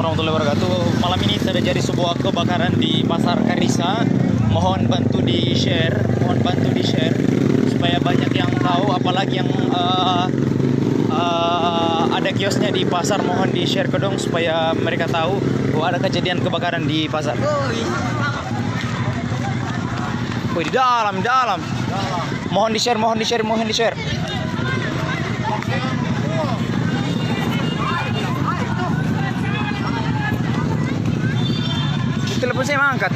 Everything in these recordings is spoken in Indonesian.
warahmatullahi wabarakatuh. Malam ini terjadi sebuah kebakaran di Pasar Karisa. Mohon bantu di share, supaya banyak yang tahu, apalagi yang ada kiosnya di pasar. Mohon di share ke dong supaya mereka tahu bahwa ada kejadian kebakaran di pasar. Oh, di dalam. Mohon di share. Telepon saya mangka.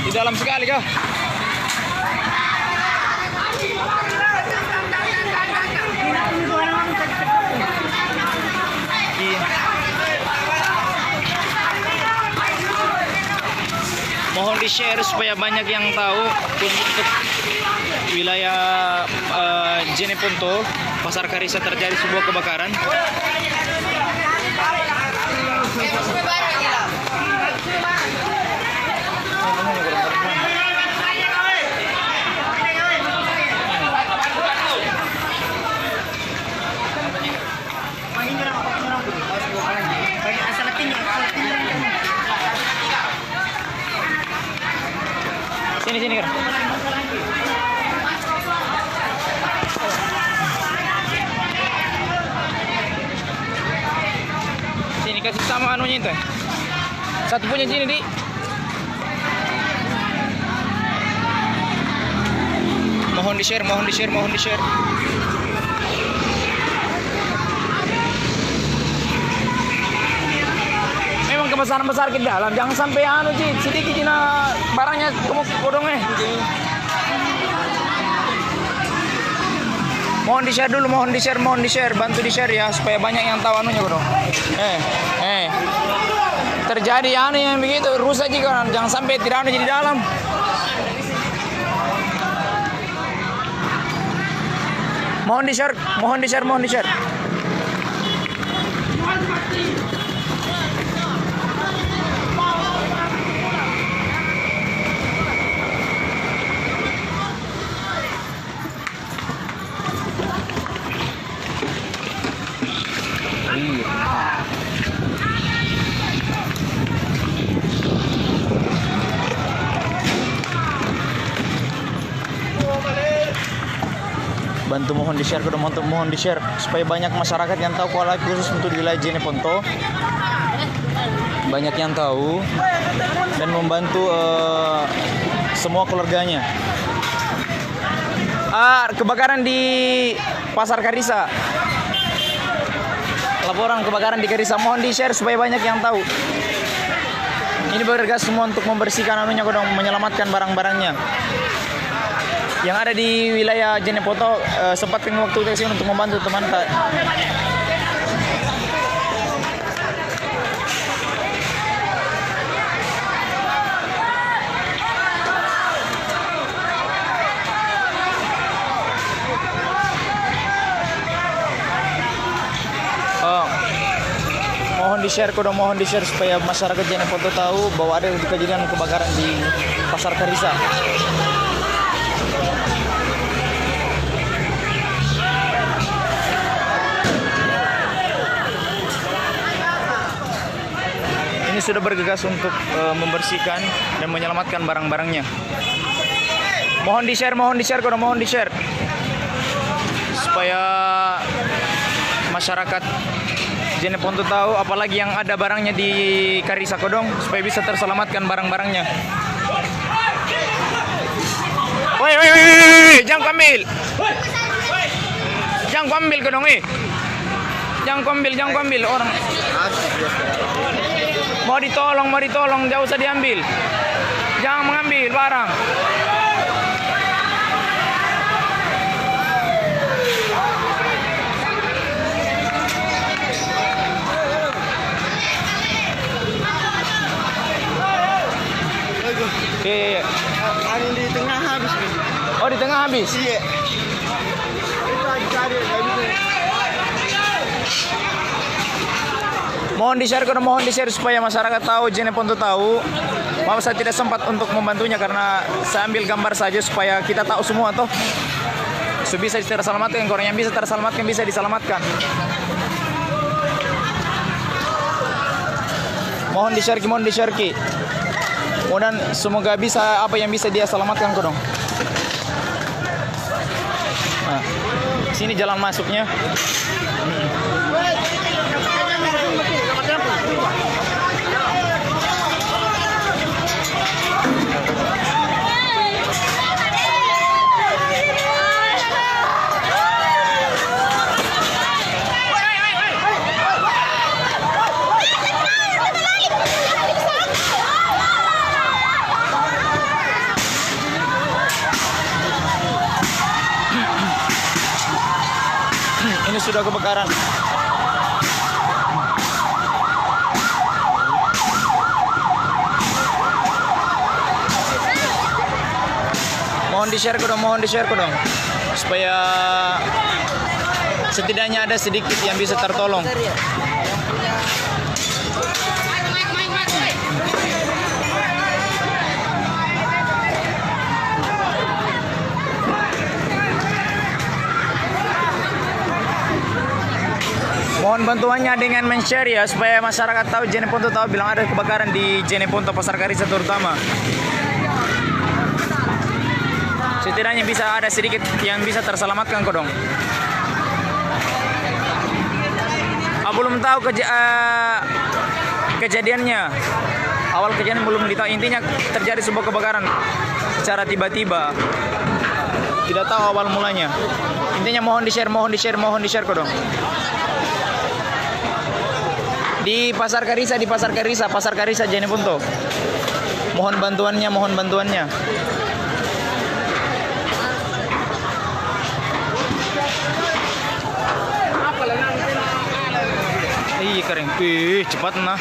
Di dalam sekali kah? Mohon di share supaya banyak yang tahu untuk wilayah Jeneponto, Pasar Karisa terjadi sebuah kebakaran. Sini kan. Sini kasih sama anunya itu. Satu punya sini, Di. Mohon di share. Memang kebesaran besar ke dalam, jangan sampai sedikit cina barangnya kamu kodong . Mohon di share dulu, bantu di share ya supaya banyak yang tahu anunya kodong. Terjadi yang begitu rusak juga, jangan sampai tidak ada di dalam. Mohon di share. Bantu mohon di share supaya banyak masyarakat yang tahu, kalau khusus untuk di wilayah Jeneponto banyak yang tahu dan membantu semua keluarganya. Kebakaran di Pasar Karisa. Laporan kebakaran di Karisa, mohon di share supaya banyak yang tahu. Ini bergegas semua untuk membersihkan anunya kodong, menyelamatkan barang-barangnya. Yang ada di wilayah Jeneponto sempat waktu kesini untuk membantu teman. Mohon di share supaya masyarakat Jeneponto tahu bahwa ada kejadian kebakaran di Pasar Karisa. Ini sudah bergegas untuk membersihkan dan menyelamatkan barang-barangnya. Mohon di share supaya masyarakat Jeneponto tahu, apalagi yang ada barangnya di Karisa kodong, supaya bisa terselamatkan barang-barangnya. Woi, jangan kuambil. Jangan kuambil kodong, Jangan kuambil orang. Mau ditolong, jauh usah diambil. Jangan mengambil barang. Oke. Angin di tengah habis. Oh, di tengah habis? Iya. Itu lagi cari, Mohon di-share kodong, mohon di-share supaya masyarakat tahu, Jeneponto tahu. Maaf saya tidak sempat untuk membantunya karena saya ambil gambar saja supaya kita tahu semua toh. So, bisa terselamatkan, orang yang bisa terselamatkan bisa diselamatkan. Mohon di-share ki. Mudah semoga bisa apa yang bisa dia selamatkan kodong. Nah, sini jalan masuknya. Ini sudah kebakaran. Mohon di-share kodong, supaya setidaknya ada sedikit yang bisa tertolong. Mohon bantuannya dengan men-share ya supaya masyarakat tahu, Jeneponto tahu bilang ada kebakaran di Jeneponto Pasar Karisa terutama. Setidaknya bisa ada sedikit yang bisa terselamatkan kodong. Belum tahu kejadiannya. Awal kejadian belum ditahu. Intinya terjadi sebuah kebakaran secara tiba-tiba. Tidak tahu awal mulanya. Intinya mohon di-share kodong. Di Pasar Karisa Jeneponto. Mohon bantuannya. Ih, kering. Cepat nah.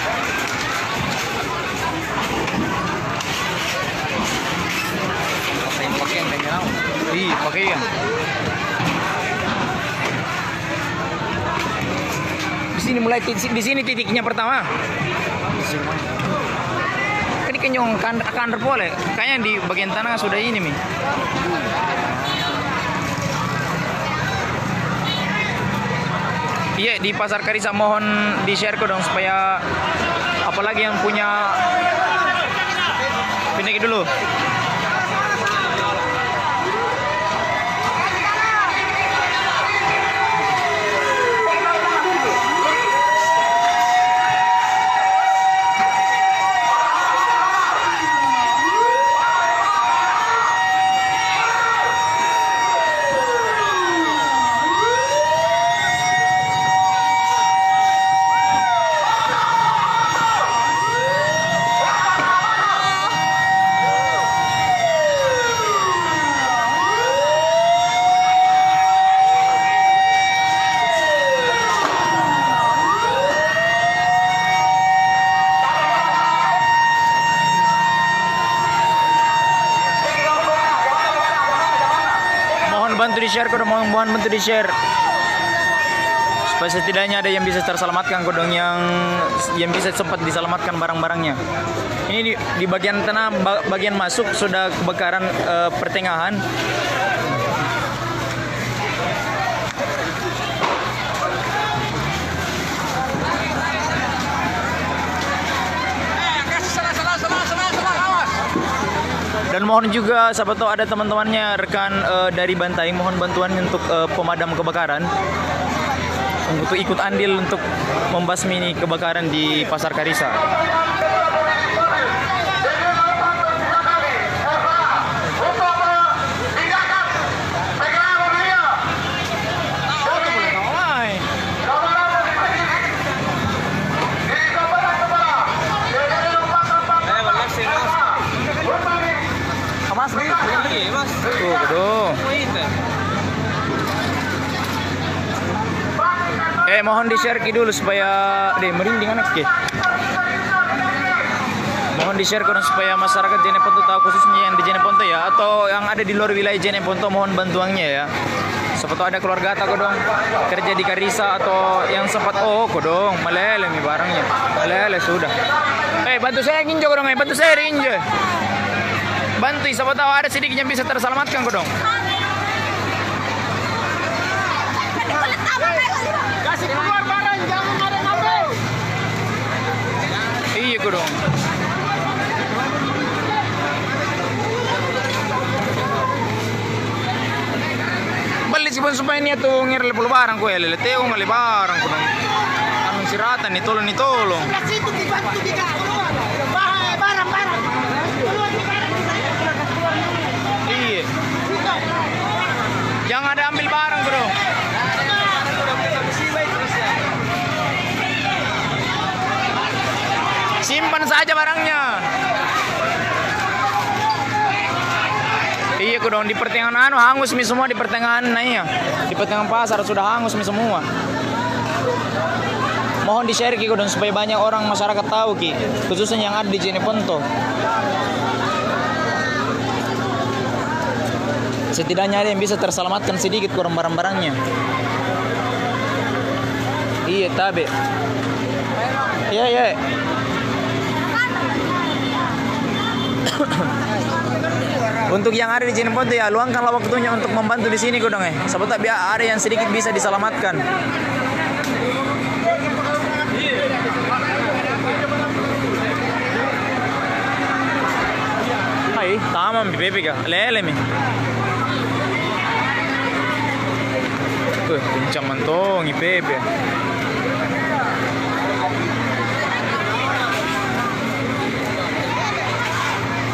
Pakai ya. Di sini titiknya pertama. Ini kenyong kan boleh. Kayaknya di bagian tanah sudah ini mi. Iya, di Pasar Karisa mohon di-share kodong supaya apalagi yang punya pindah dulu. Mohon bantu di-share supaya setidaknya ada yang bisa terselamatkan kodong, yang bisa sempat diselamatkan barang-barangnya. Ini di bagian tanah bagian masuk sudah kebakaran pertengahan. Dan mohon juga siapa tahu ada teman-temannya rekan dari Bantai, mohon bantuan untuk pemadam kebakaran untuk ikut andil untuk membasmi ini kebakaran di Pasar Karisa. Mas, tuh, betul. Mohon di-share dulu supaya merinding anak ke. Mohon di-share supaya masyarakat Jeneponto tahu, khususnya yang di Jeneponto ya, atau yang ada di luar wilayah Jeneponto, mohon bantuannya ya. Siapa tahu ada keluarga tak kodong kerja di Karisa atau yang sempat kodong meleleh nih barangnya. Meleleh sudah. Bantu saya nginjo kodong, bantu saya rinjo. Bantu siapa tahu ada sedikit yang bisa terselamatkan kodong. Kasih keluar barang, jangan ada ngambil. Iya kodong. Balik sih supaya ini tuh ngirle puluh barang kue lele teo ngale barang kodong. Anu siratan nih tolong. Kasih itu dibantu tiga keluar. Barang. Keluar di barang kita ya. Keluar. Iya. Jangan ada ambil barang kodong. Simpan saja barangnya. Iya kodong di pertengahan hangus mi semua di pertengahan ya. Di pertengahan pasar sudah hangus mi semua. Mohon di-share ki kodong supaya banyak orang masyarakat tahu ki, khususnya yang ada di Jeneponto. Setidaknya ada yang bisa terselamatkan sedikit kurang barang-barangnya. Iya tabe. Iya. Untuk yang ada di Jeneponto ya luangkanlah waktunya untuk membantu di sini kodong Sebab tak biar ada yang sedikit bisa diselamatkan. Hai, tamam Pepe ka. Lele mi. Pincang mantong Pepe.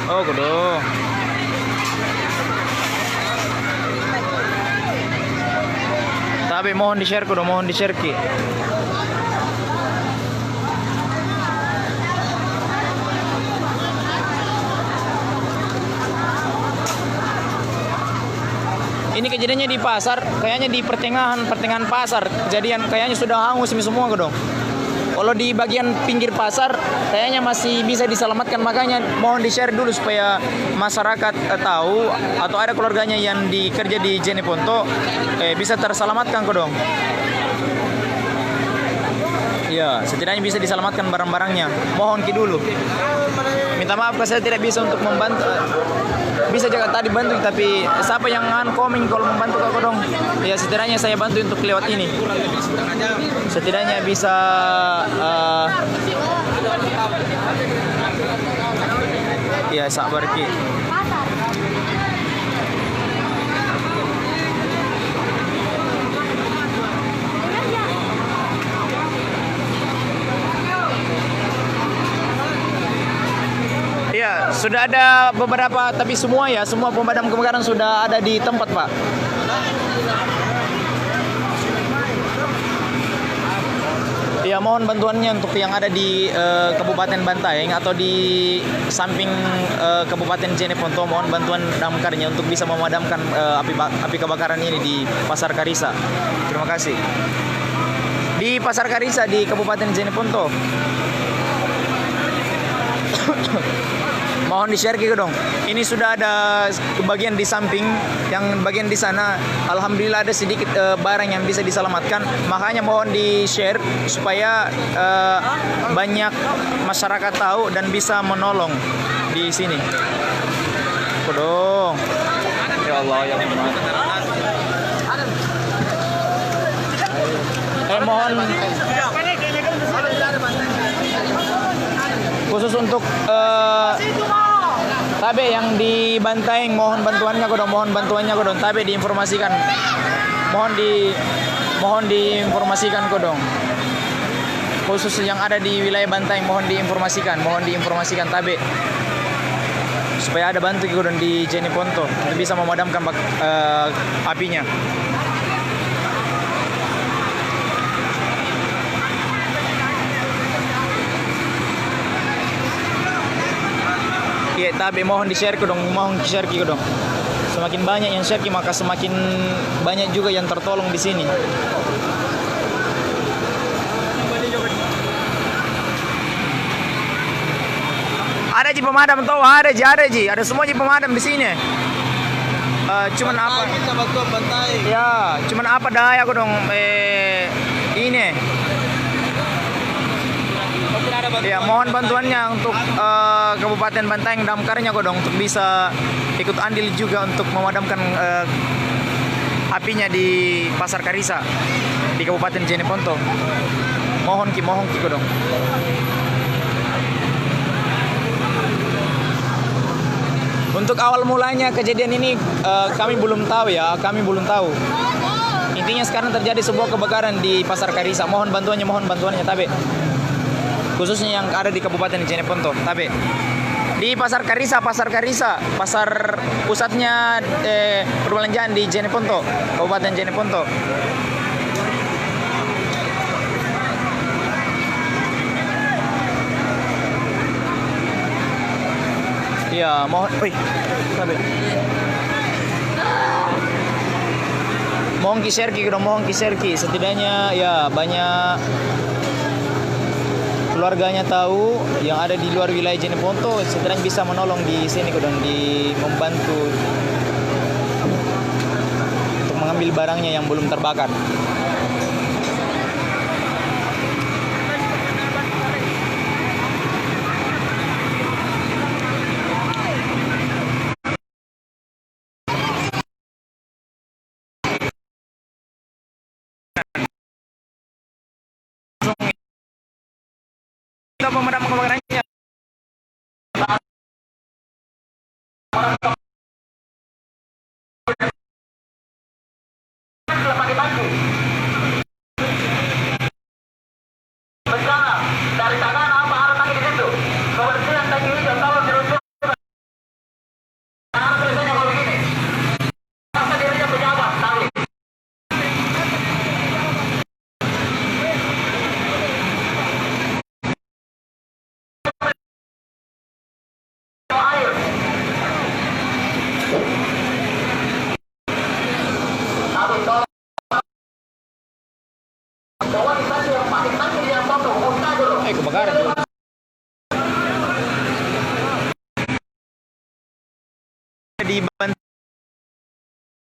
Oh, kodong. Tapi mohon di-share kodong, mohon di-share ki. Ini kejadiannya di pasar, kayaknya di pertengahan pasar. Kejadian kayaknya sudah hangus semua kodong. Kalau di bagian pinggir pasar kayaknya masih bisa diselamatkan, makanya mohon di-share dulu supaya masyarakat tahu atau ada keluarganya yang dikerja di Jeneponto bisa terselamatkan kodong. Ya, setidaknya bisa diselamatkan barang-barangnya. Mohon ki dulu. Minta maaf kalau saya tidak bisa untuk membantu. Bisa juga tadi bantu, tapi siapa yang komen kalau membantu kau dong? Ya setidaknya saya bantu untuk lewat ini. Setidaknya bisa ya sabar ki. Ya, sudah ada beberapa, tapi semua pemadam kebakaran sudah ada di tempat, Pak. Ya, mohon bantuannya untuk yang ada di Kabupaten Bantaeng atau di samping Kabupaten Jeneponto, mohon bantuan damkarnya untuk bisa memadamkan api kebakaran ini di Pasar Karisa. Terima kasih. Di Pasar Karisa di Kabupaten Jeneponto. Mohon di-share gitu dong. Ini sudah ada bagian di samping, yang bagian di sana alhamdulillah ada sedikit barang yang bisa diselamatkan. Makanya mohon di-share supaya banyak masyarakat tahu dan bisa menolong di sini. Kodong. Ya Allah ya Rahman. Mohon khusus untuk Tabe yang di Bantaeng, mohon bantuannya kodong, Tabe diinformasikan, mohon diinformasikan kodong, khusus yang ada di wilayah Bantaeng mohon diinformasikan Tabe supaya ada bantu kodong di Jeneponto untuk bisa memadamkan apinya. Iya, tapi mohon di-share kodong, Semakin banyak yang share maka semakin banyak juga yang tertolong di sini. Ada ji pemadam tuh, ada semua ji pemadam di sini. Cuman apa? Kita bantuan bantai. Ya, cuman apa daya aku dong ini. Ya, mohon bantuannya untuk Kabupaten Bantaeng damkarnya kok dong untuk bisa ikut andil juga untuk memadamkan apinya di Pasar Karisa di Kabupaten Jeneponto. Mohon ki kok dong. Untuk awal mulanya kejadian ini kami belum tahu ya, kami belum tahu. Intinya sekarang terjadi sebuah kebakaran di Pasar Karisa. Mohon bantuannya, Tabe. Khususnya yang ada di Kabupaten Jeneponto, Tabe. Di Pasar Karisa, pasar pusatnya perbelanjaan di Jeneponto, Kabupaten Jeneponto. Ya, mohon, Tabe. Mohon kiserki, setidaknya ya banyak keluarganya tahu yang ada di luar wilayah Jeneponto, setidaknya bisa menolong di sini kodong, di membantu untuk mengambil barangnya yang belum terbakar. Kita pemadam kebakarannya. Dari tangan apa arah tangan di situ. Kebersihan tanki hijau kalau dirujuk. Harus selesainya kalau begini. Masa dirinya pejabat, tahu. Air. Tapi tolong. Bawa di tadi yang pakai tangki yang foto, buka dulu. Kebakaran. Di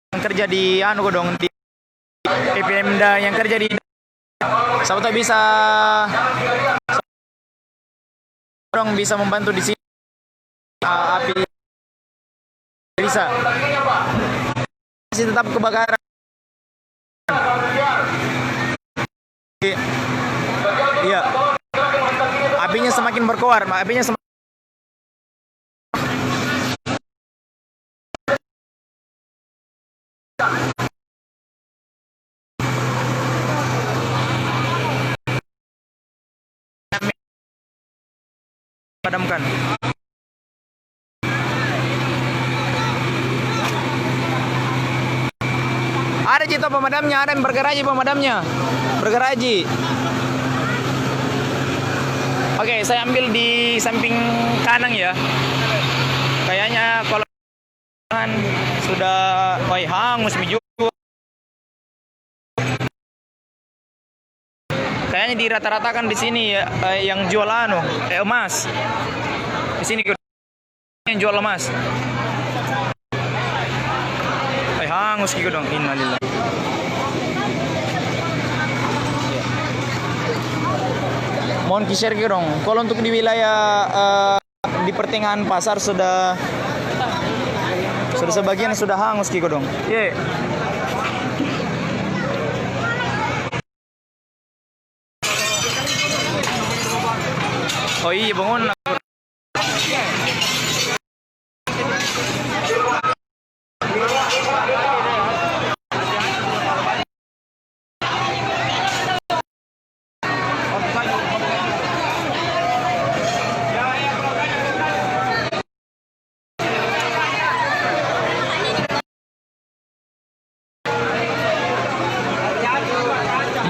yang kerja di anu dong di Pemda yang kerja di Sabtu bisa dong bisa membantu di sini api bisa masih tetap kebakaran. Iya. Apinya semakin berkobar, apinya semakin padamkan. Ada Cito pemadamnya, ada yang bergeraji pemadamnya. Bergeraji. Oke, saya ambil di samping kanan ya. Kayaknya kalau sudah hangus juga. Kayaknya dirata-ratakan di sini ya, yang jual emas. Di sini yang jual emas. Hangus gitu dong, innalillah. Mohon ki-share gitu dong. Kalau untuk di wilayah di pertengahan pasar sudah sebagian sudah hangus gitu dong. Iya. Oh iya bangun.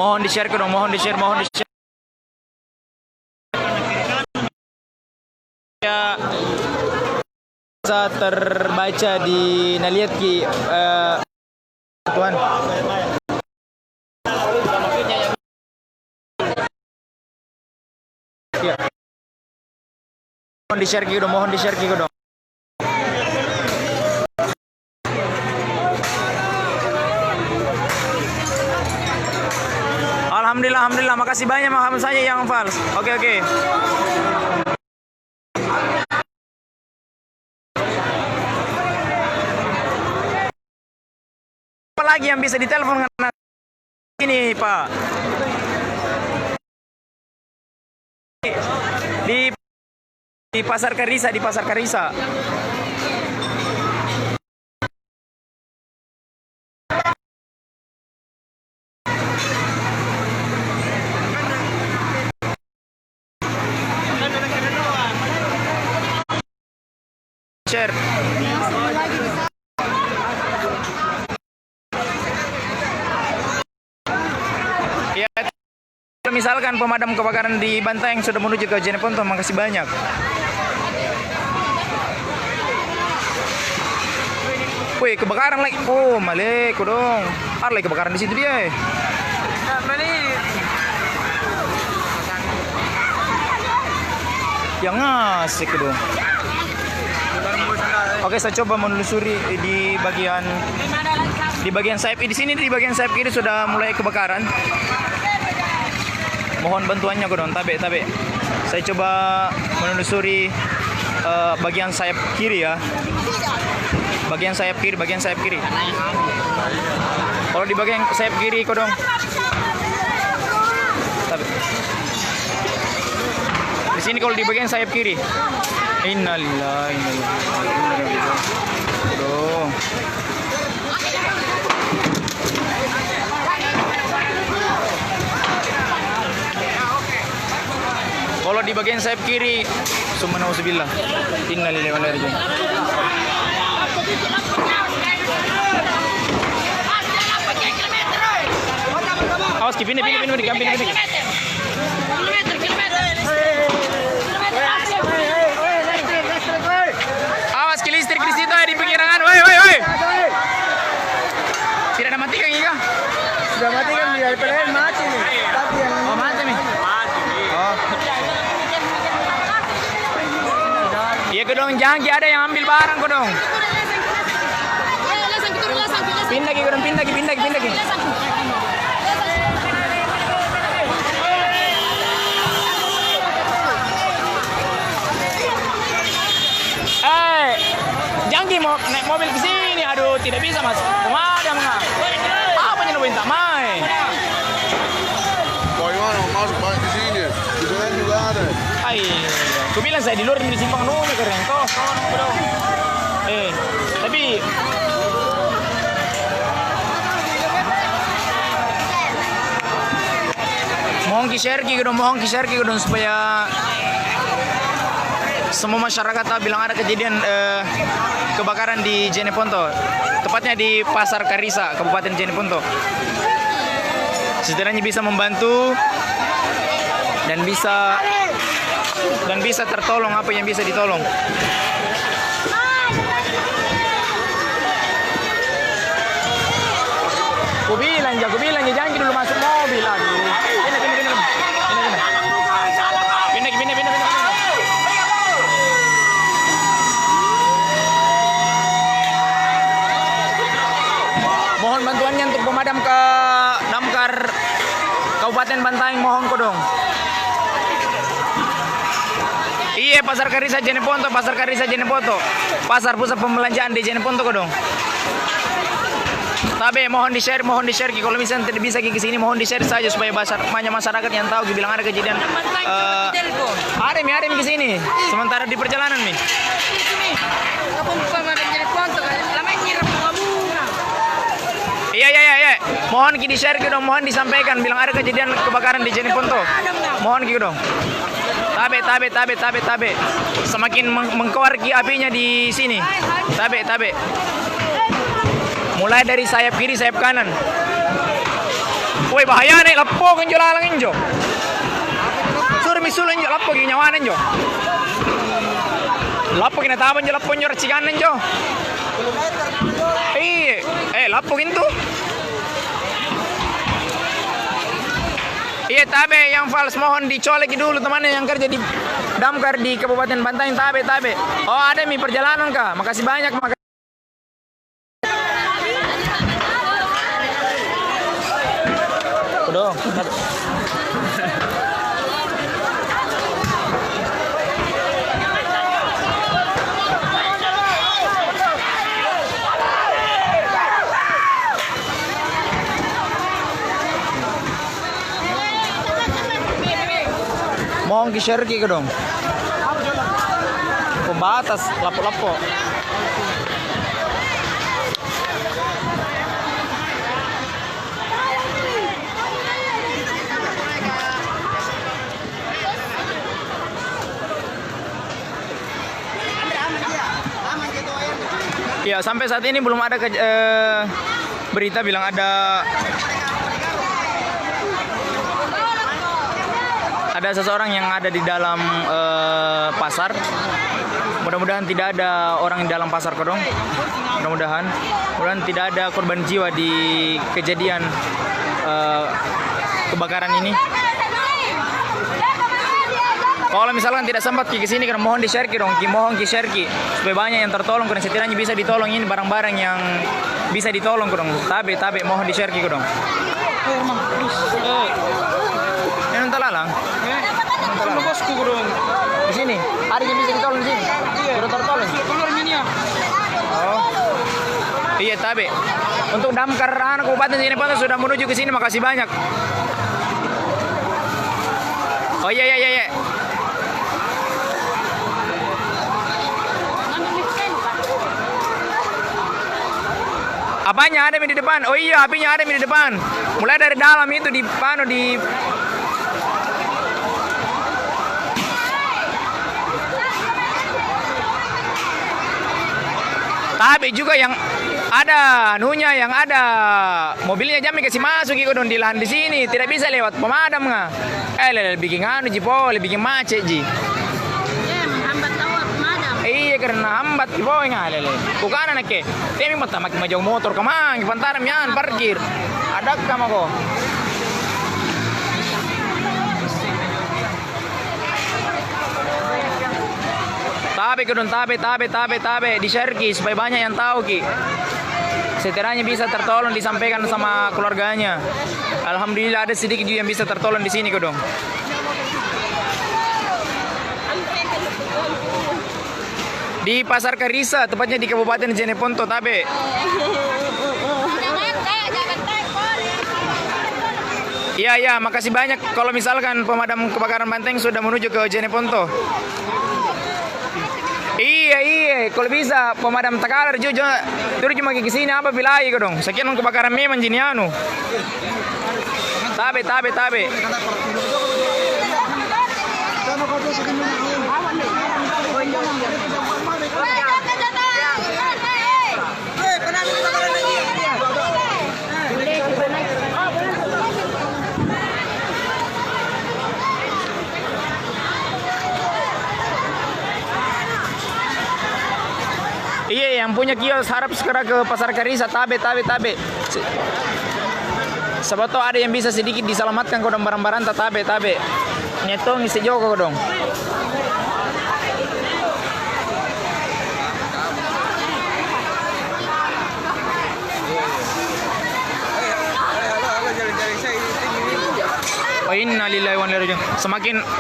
Mohon di-share dong, mohon di-share. Ya, bisa terbaca di naliat ki Tuhan. Ya. Mohon di-share dong. alhamdulillah. Makasih banyak Muhammad saja yang fals. Oke. Apa lagi yang bisa ditelepon ini, Pak? Di Pasar Karisa, Share. Ya, misalkan pemadam kebakaran di Bantaeng sudah menuju ke Jeneponto, makasih banyak. Wih, kebakaran lagi. Oh, malek dong. Ada lagi kebakaran di situ dia. Yang asik dong. Oke, saya coba menelusuri di bagian sayap di sini. Di bagian sayap kiri sudah mulai kebakaran. Mohon bantuannya dong, tabe. Saya coba menelusuri bagian sayap kiri ya. Bagian sayap kiri. Kalau di bagian sayap kiri dong. Tabe. Di sini kalau di bagian sayap kiri. Innalillahi. Aduh. Kalau di bagian sayap kiri, subhanallah. Innalillahi wa inna ilaihi raji'un. Awas, pindah. Awas, ke listrik di situ di pengirangan. Woi. Tidak ada mati kan Iga? Sudah mati kan dia mati nih. Tapi yang Oh, mati nih. Oh. Iya kedong, jangan ada yang ambil barang kedong. Pindah kedong, pindah. Jangki mau naik mobil ke sini, aduh tidak bisa mas. Pemadam nggak? Apa yang minta mai? Bagaimana masuk balik ke sini? Di sana juga ada. Aku bilang saya di luar di simpang nunggu keren toh. Tapi mohon share dong supaya semua masyarakat tahu bilang ada kejadian kebakaran di Jeneponto, tepatnya di Pasar Karisa, Kabupaten Jeneponto. Setidaknya bisa membantu dan bisa tertolong apa yang bisa ditolong. Aku bilang jangan dulu masuk mobil lagi. Pindah. Mohon bantuannya untuk pemadam ke damkar Kabupaten Bantaeng, mohon dong. Iya, Pasar Karisa Jeneponto. Pasar pusat pembelanjaan di Jeneponto dong. Tapi mohon di-share. Kalau misalnya tidak bisa ke sini, mohon di-share saja supaya banyak masyarakat yang tahu bilang ada kejadian. Ada mi ke sini. Sementara di perjalanan mi. Iya. Mohon di-share dong, mohon disampaikan bilang ada kejadian kebakaran di Jeneponto. Mohon dong. Tabe. Semakin mengkawar apinya di sini. Tabe. Mulai dari sayap kiri, sayap kanan. Woi, bahaya nih, lapo kan lalang injo. Suruh misulun jo, lapo gini nyawanan jo. Lapo kena taban jo, lapo nyo racikanan jo. Lapo gitu. Iya, tabe yang fals mohon dicolek dulu temannya yang kerja di damkar di Kabupaten Bantaeng. Tabe. Oh, ada mi perjalanan kah? Makasih banyak. Udah. Mohon ki share ki dong. Pembatas lapo-lapo. Ya, sampai saat ini belum ada berita bilang ada seseorang yang ada di dalam pasar. Mudah-mudahan tidak ada orang di dalam pasar kodong. Mudah-mudahan tidak ada korban jiwa di kejadian kebakaran ini. Kalau misalkan tidak sempat ke sini, karena mohon di-share dong, mohon di-share supaya banyak yang tertolong, karena setidaknya bisa ditolong ini barang-barang yang bisa ditolong dong. Tabe mohon di-share dong. Ini entah lalang. Entah bosku dong. Di sini, ada yang bisa ditolong di sini. Sudah tertolong. Oh. Iya tabe. Untuk damkar anak Kabupaten Jeneponto sudah menuju ke sini, makasih banyak. Oh iya. Apanya ada di depan? Oh iya, apinya ada di depan. Mulai dari dalam itu di. Tapi juga yang ada yang ada mobilnya jam kasih masuk ikut di lahan di sini, tidak bisa lewat pemadam nggak? Bikin bikin macet ji. Menghambat awak pemadam. Iya karena hambat di bawah ngalele. Bukan anak ke. Temi mata makin maju motor kemang, pantaram yan parkir. Ada kamu kok. Tabe di share ki supaya banyak yang tahu ki. Setidaknya bisa tertolong disampaikan sama keluarganya. Alhamdulillah ada sedikit juga yang bisa tertolong di sini kodong. Di Pasar Karisa, tepatnya di Kabupaten Jeneponto, tabe. Iya, makasih banyak. Kalau misalkan pemadam kebakaran Banteng sudah menuju ke Jeneponto. Iya, kalau bisa pemadam Takalar juga turun cuma ke sini apa bilai dong. Sekian kebakaran memang jinianu. Tabe. Iya, yang punya kios harap segera ke Pasar Karisa, tabe. Sebab ada yang bisa sedikit diselamatkan kodong barang-barang tabe. Nyetong isi joko kodong. Oh, innalillahi wa inna ilaihi raji'un.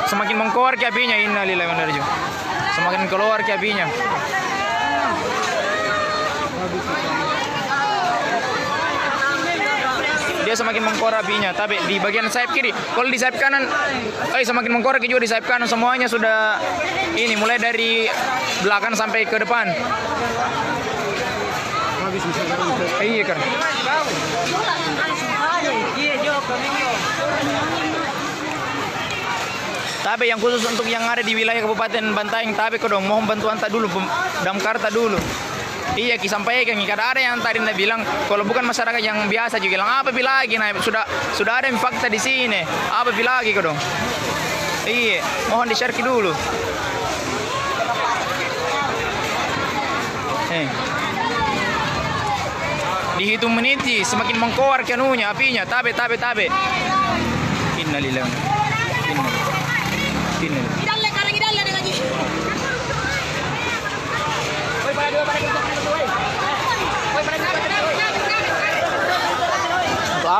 Semakin mengkeluar ke apinya, innalillahi wa inna ilaihi raji'un. Semakin keluar ke apinya. Dia semakin mengkor apinya, tapi di bagian sayap kiri. Kalau di sayap kanan, semakin mengkor juga di sayap kanan. Semuanya sudah ini, mulai dari belakang sampai ke depan. Iya kan. Tapi yang khusus untuk yang ada di wilayah Kabupaten Bantaeng, tapi kodong mohon bantuan tak dulu, damkar tak dulu. Iya, sampaikan. Kada ada yang tadi anda bilang kalau bukan masyarakat yang biasa juga bilang apa lagi. Nah, sudah ada yang fakta di sini. Apa lagi kodong? Iya, mohon di-share dulu. Dihitung menit semakin mengkoar kanunya apinya, tabe. Innalillahi.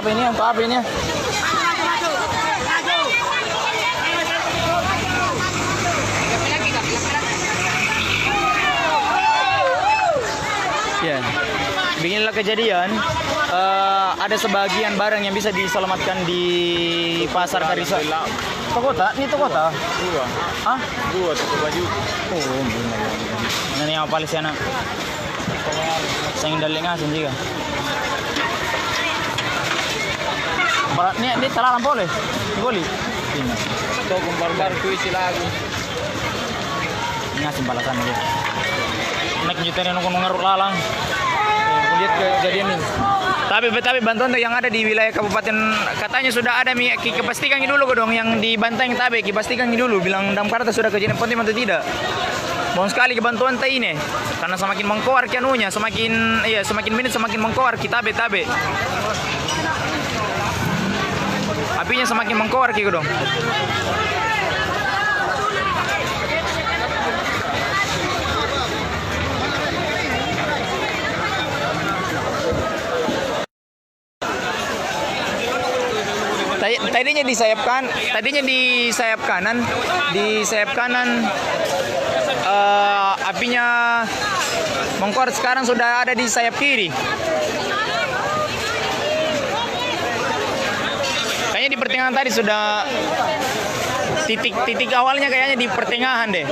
Untuk apa ini? Ya, beginilah kejadian. Ada sebagian barang yang bisa diselamatkan di Pasar Karisa. kota? Ini to kota? Dua. Ah? Dua toko baju. Oh, benar. Nani apa pala siya na? Sa daling nga sinjiga. Barat ni talaran boleh. Boleh. Ini. Toko barbar kuwi lagu. Nga simbalasan dia. Nak nyuterin ko ngaruk lalang. Lihat kejadian ini. Tapi bantuan yang ada di wilayah kabupaten katanya sudah ada pastikan dulu dong yang di Banteng tapi pastikan dulu bilang Damkarta sudah kejadian penting atau tidak. Mohon sekali kebantuan ini karena semakin mengkoar kianunya semakin minit semakin mengkoar kita tabe. Apinya semakin mengkoar gitu dong. Tadinya di sayap kanan apinya mengkor sekarang sudah ada di sayap kiri. Kayaknya di pertengahan tadi sudah titik awalnya kayaknya di pertengahan deh.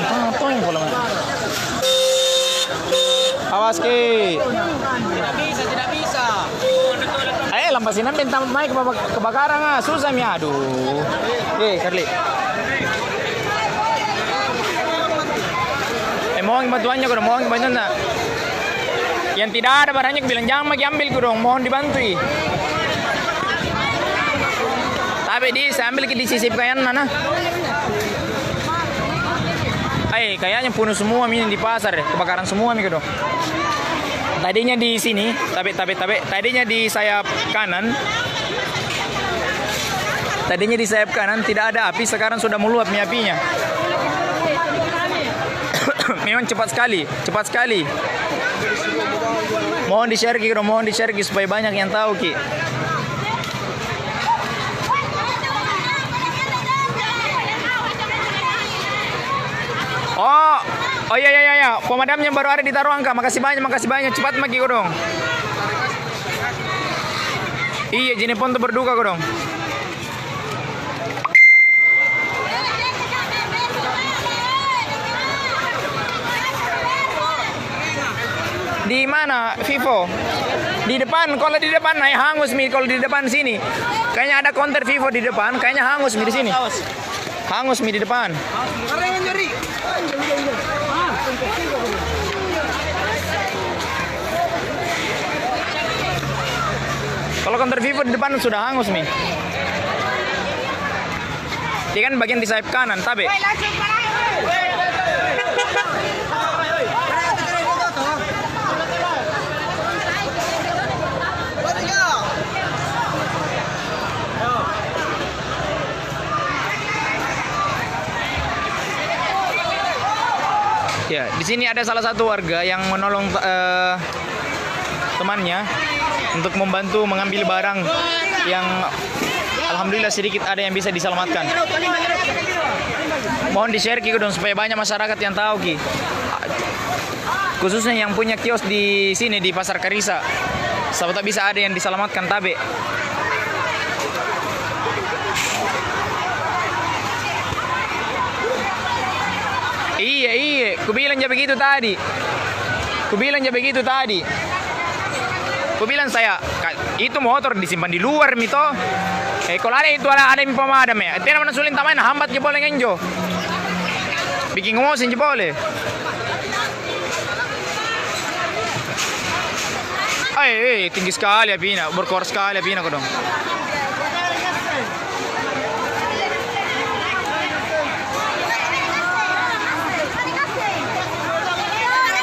Apa yang bola? Awas Ki. Tidak bisa. Lampasinan bentang naik kebakaran susah mi aduh. Karli. Mohon bantuannya mohon bantuannya. Yang tidak ada barangnya bilang jangan lagi ambil dong, mohon dibantu. Tapi saya ambil di sisi kanan mana? Kayaknya penuh semua di pasar deh, kebakaran semua dong. Tadinya di sini, tapi tadinya di sayap kanan. Tadinya di sayap kanan tidak ada api, sekarang sudah meluap apinya. Memang cepat sekali. Mohon di-share Ki supaya banyak yang tahu Ki. Oh iya. Pemadamnya baru ada di Taruangka. Makasih banyak. Cepat maki dong. Iya, Jenepon tuh berduka dong. Di mana Vivo? Di depan. Kalau di depan naik hangus kalau di depan sini. Kayaknya ada konter Vivo di depan. Kayaknya hangus di sini. Hangus di depan. Kalau konter Vivo di depan sudah hangus Dia kan bagian di sayap kanan, tapi. Ya, di sini ada salah satu warga yang menolong temannya untuk membantu mengambil barang yang alhamdulillah sedikit ada yang bisa diselamatkan. Mohon di-share Ki dong supaya banyak masyarakat yang tahu Ki. Khususnya yang punya kios di sini di Pasar Karisa. Siapa bisa ada yang diselamatkan tabe. Iya, kubilang aja begitu tadi. Kubilang saya, itu motor disimpan di luar mito. Kalau ada itu ada yang pemadam ya. Tidak mana sulit tamanya hambat je boleh ngenjo. Bikin ngosin je boleh. Tinggi sekali apinya, berkoar sekali apinya dong.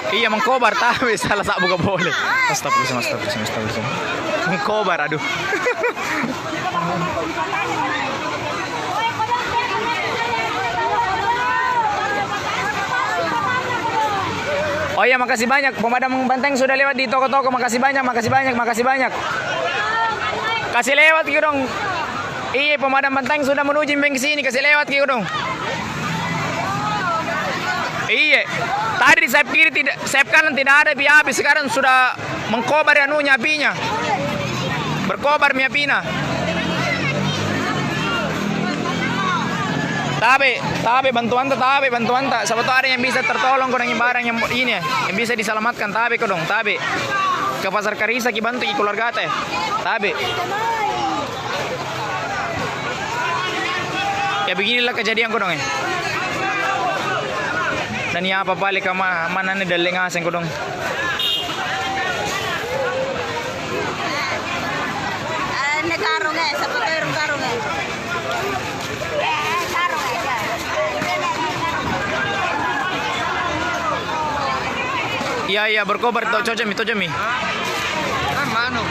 Iya mengkobar tapi salah sak buka boleh. Astagfirullah. Mengkobar aduh. Oh iya makasih banyak pemadam Banteng sudah lewat di toko-toko. Makasih banyak. Kasih lewat gitu dong. Iya pemadam Banteng sudah menuju ke sini, kasih lewat gitu dong. Iya. Tadi di sayap kiri tidak, sayap kanan tidak ada api, sekarang sudah mengkobar anunya apinya. Berkobar apinya. Tabe bantuan tak. Siapa tahu ada yang bisa tertolong kau dengan barang yang ini yang bisa diselamatkan tabe kau dong, tabe. Ke pasar Karisa ki bantu keluarga teh. Tabe. Ya beginilah kejadian kau dong ya. Dan ya apa balik ke mana nih daling asing kau dong. Karung siapa tahu karung Iya berkobar tau cocok mi. Mano.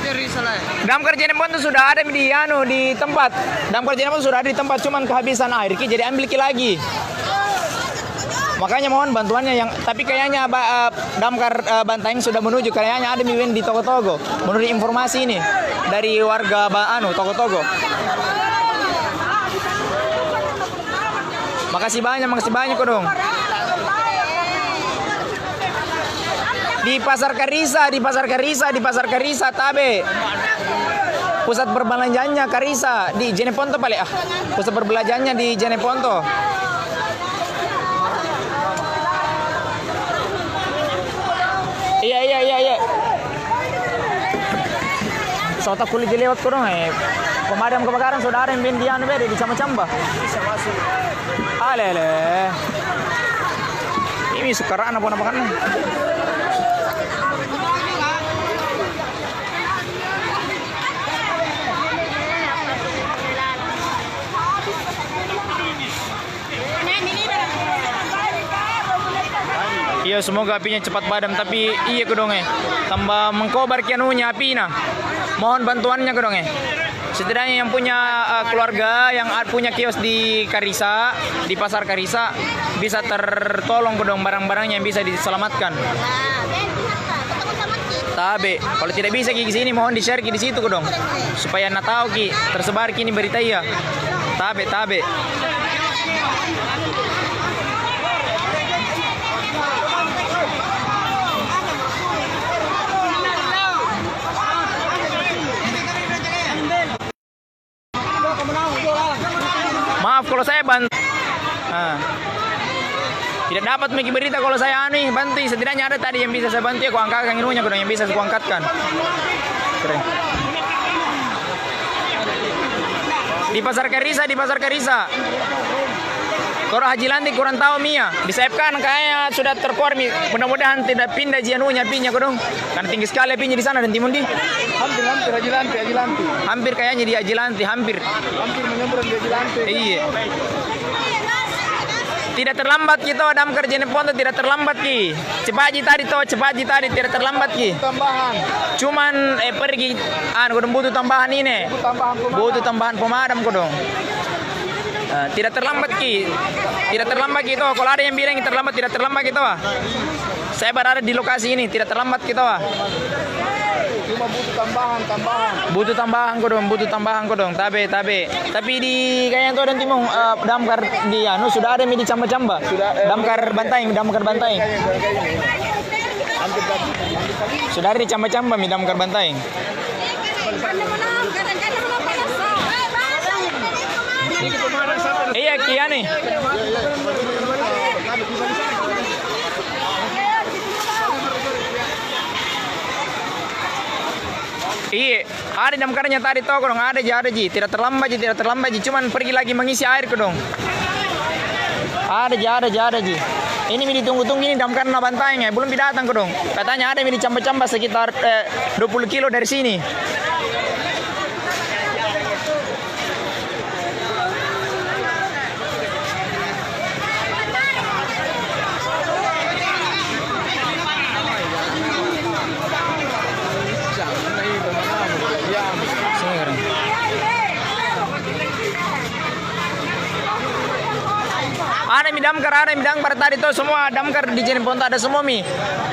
Dari salah. Damkar Jeneponto sudah ada di tempat. Damkar Jeneponto sudah ada di tempat, cuman kehabisan air ki jadi ambil ki lagi. Makanya mohon bantuannya yang tapi kayaknya damkar Bantaeng sudah menuju kayaknya ada miwen di Togo. Menurut informasi ini dari warga Togo. Makasih banyak kok dong. Di pasar Karisa tabe. Pusat perbelanjaannya Karisa di Jeneponto paling Pusat perbelanjaannya di Jeneponto. Iya. Sotak kulit lewat kurang pemadam kebakaran sudah ada yang bindian beda di Camba-Camba. Bisa masuk. Ale. Ini sekarang apa kan? Iya semoga apinya cepat padam tapi iya kedong tambah mengkobar kianunya apinya. Mohon bantuannya kedong Setidaknya yang punya keluarga yang punya kios di Karisa, di pasar Karisa bisa tertolong kedong barang-barangnya yang bisa diselamatkan. Tabe, kalau tidak bisa ki sini mohon di-share ki di situ kedong supaya na tahu ki tersebar kini berita iya. Tabe. Maaf kalau saya tidak dapat memiliki berita kalau saya bantu setidaknya ada tadi yang bisa saya bantu aku angkatkan inunya yang bisa aku angkatkan. Keren. Di pasar Karisa. Kalau Haji Lanti kurang tahu Mia, disayapkan kayaknya sudah terkuar mudah-mudahan tidak pindah jianunya apinya kodong. Karena tinggi sekali apinya di sana dan timun di. Hampir Haji Lanti. Hampir kayaknya di Haji Lanti, hampir menyemprot di Haji Lanti. Iya. Tidak terlambat gitu damkar Jeneponto tidak terlambat ki. Cepat tadi tidak terlambat ki. Tambahan. Cuman pergi kodong butuh tambahan ini. Butuh tambahan pemadam kodong. Tidak terlambat ki itu. Kalau ada yang bilang tidak terlambat gitu saya berada di lokasi ini tidak terlambat gitu Cuma butuh tambahan kodong. Tapi di kayaknya tuh dan timung damkar di sudah ada di Camba-Camba. Damkar Bantaeng. Sudah ada di Camba-Camba damkar Bantaeng. Iya kia nih. Iya, ada damkarnya tadi toh dong, ada ji, tidak terlambat ji, cuman pergi lagi mengisi air dong. Ada ji. Ini ditunggu-tunggu ini damkar Bantaeng belum datang dong. Katanya ada di Camba-Camba sekitar 20 kilo dari sini. Ada damkar tadi tuh semua damkar di Jeneponto ada semua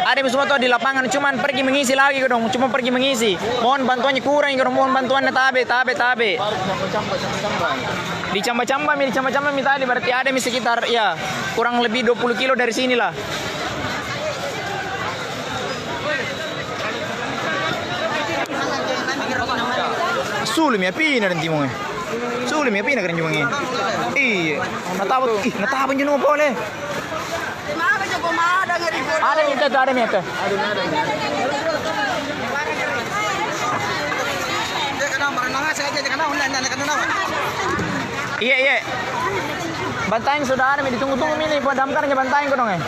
ada semua tuh di lapangan cuman pergi mengisi lagi dong, cuma pergi mengisi. Mohon bantuannya kurang mohon bantuannya tabe. Di Camba-Camba mi tadi berarti ada mi sekitar ya kurang lebih 20 kilo dari sini lah. Sulim ya pina dan timongnya. Sulim ya pina kan timongnya. Iya, natapa nyo boleh. Ada mi itu, ada mi itu. Iya, iya. Bantaing sudah ada mi ditunggu-tunggu mi nih buat damkarnya bantaing ko dong eh.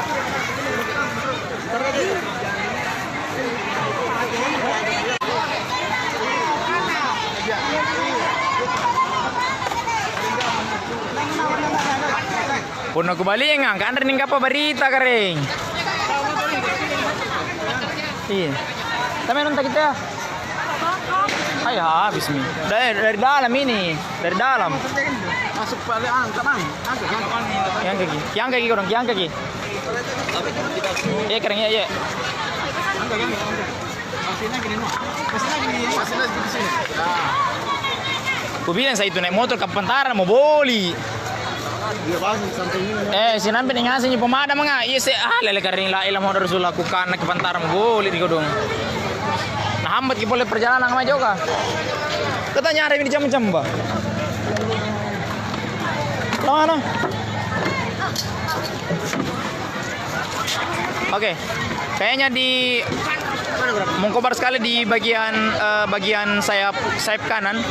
Pun aku balik ngang, kan ring apa berita kering. Iya. Tapi nonton kita. Ayo habis mi. Dari dalam ini, dari dalam. Masuk balik angkat mang. Yang kaki korang, yang kaki. Iya kering ya, iya. Angkat. Masih lagi nih. Masih lagi di sini. Ku bilang saya itu naik motor ke Pantara mau boli. Dia masuk sampai ini. Si nampi ning ngasih pemadam nga. Iya lele kering la ilah mau Rasul aku kan ke Pantara mau boli di godong. Nah hambat ki boleh perjalanan sama joka. Katanya hari ini jam-jam ba. Mana? Oke. Kayaknya di mengkobar sekali di bagian sayap kanan.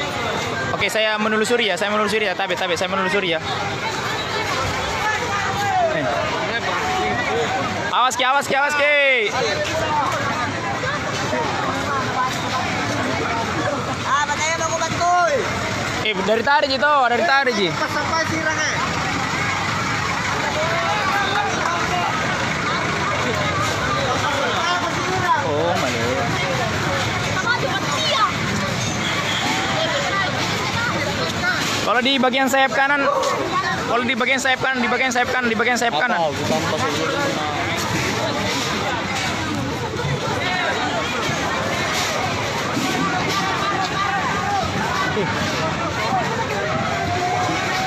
Oke, saya menelusuri ya, tapi saya menelusuri ya. Awas ki. Bataya mau bantu. Dari tadi Ji. Sampai sirang eh. Oh, malu. Kalau di bagian sayap kanan.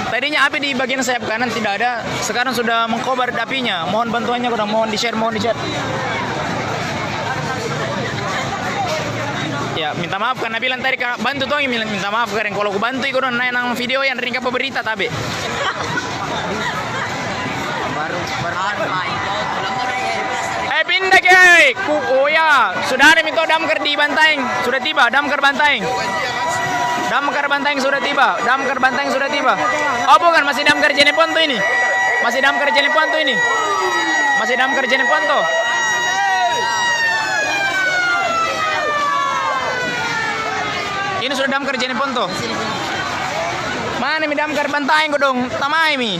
Tadinya api di bagian sayap kanan tidak ada, sekarang sudah mengkobar apinya. Mohon bantuannya, mohon di-share. Ya, minta maaf karena bilang tadi bantu tuh minta maaf karena kalau aku bantu ikut naik nang video yang ringkap berita tapi. Baru pindah ke. Oh ya, sudah ada minta damkar di Bantaeng, sudah tiba damkar Bantaeng. Damkar Bantaeng sudah tiba. Oh bukan, masih damkar Jeneponto ini. Masih damkar Jeneponto. Ini sudah damkar Jeneponto. Mana mi damkar Bantaeng ko dong? Tamay mi.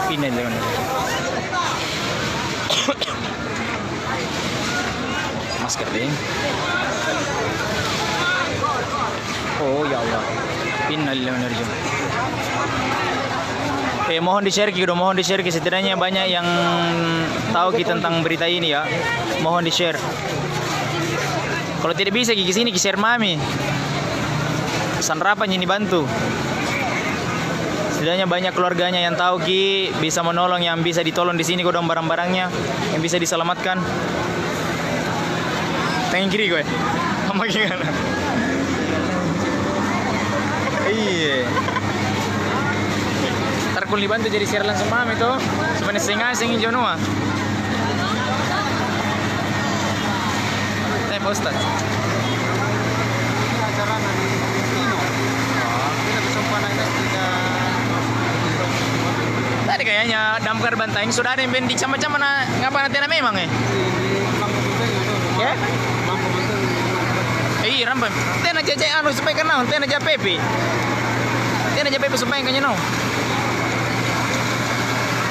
Pindah lang. Masker din. Oh ya Allah. Pindah lang nerjo. Mohon di-share setidaknya banyak yang tahu tentang berita ini ya. Mohon di-share. Kalau tidak bisa ke sini share mami. Sanrapan ini bantu. Setidaknya banyak keluarganya yang tahu bisa menolong, yang bisa ditolong di sini kodong barang-barangnya yang bisa diselamatkan. Tangan kiri gue. Sama gimana? Iya. Ntar kul dibantu jadi share langsung mami itu. Sebenarnya sing jonua. Ustaz. Tadi kayaknya damkar Bantaeng sudah ada yang di Camba-Camba ngapa nanti memang ya? Iya rampan. Tena jajan supaya kenal, tena jajan PP supaya kenal.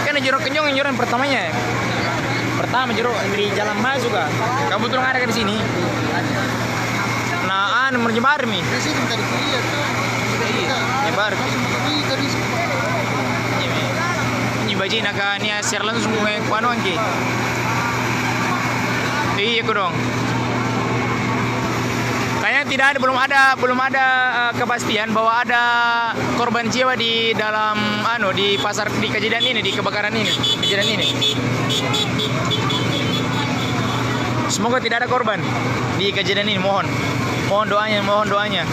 Kan jeruk kenyong yang pertamanya. Pertama jeruk di jalan masuk kan. Kebetulan ada di sini. Nah, menyebar mi. Di sini tadi lihat. Nyebar. Ini baji di naga nia share langsung ke kuano angki. Iya kurang. Kayaknya tidak ada, belum ada kepastian bahwa ada korban jiwa di dalam di pasar, di kejadian ini, di kebakaran ini, kejadian ini. Semoga tidak ada korban di kejadian ini, mohon doanya.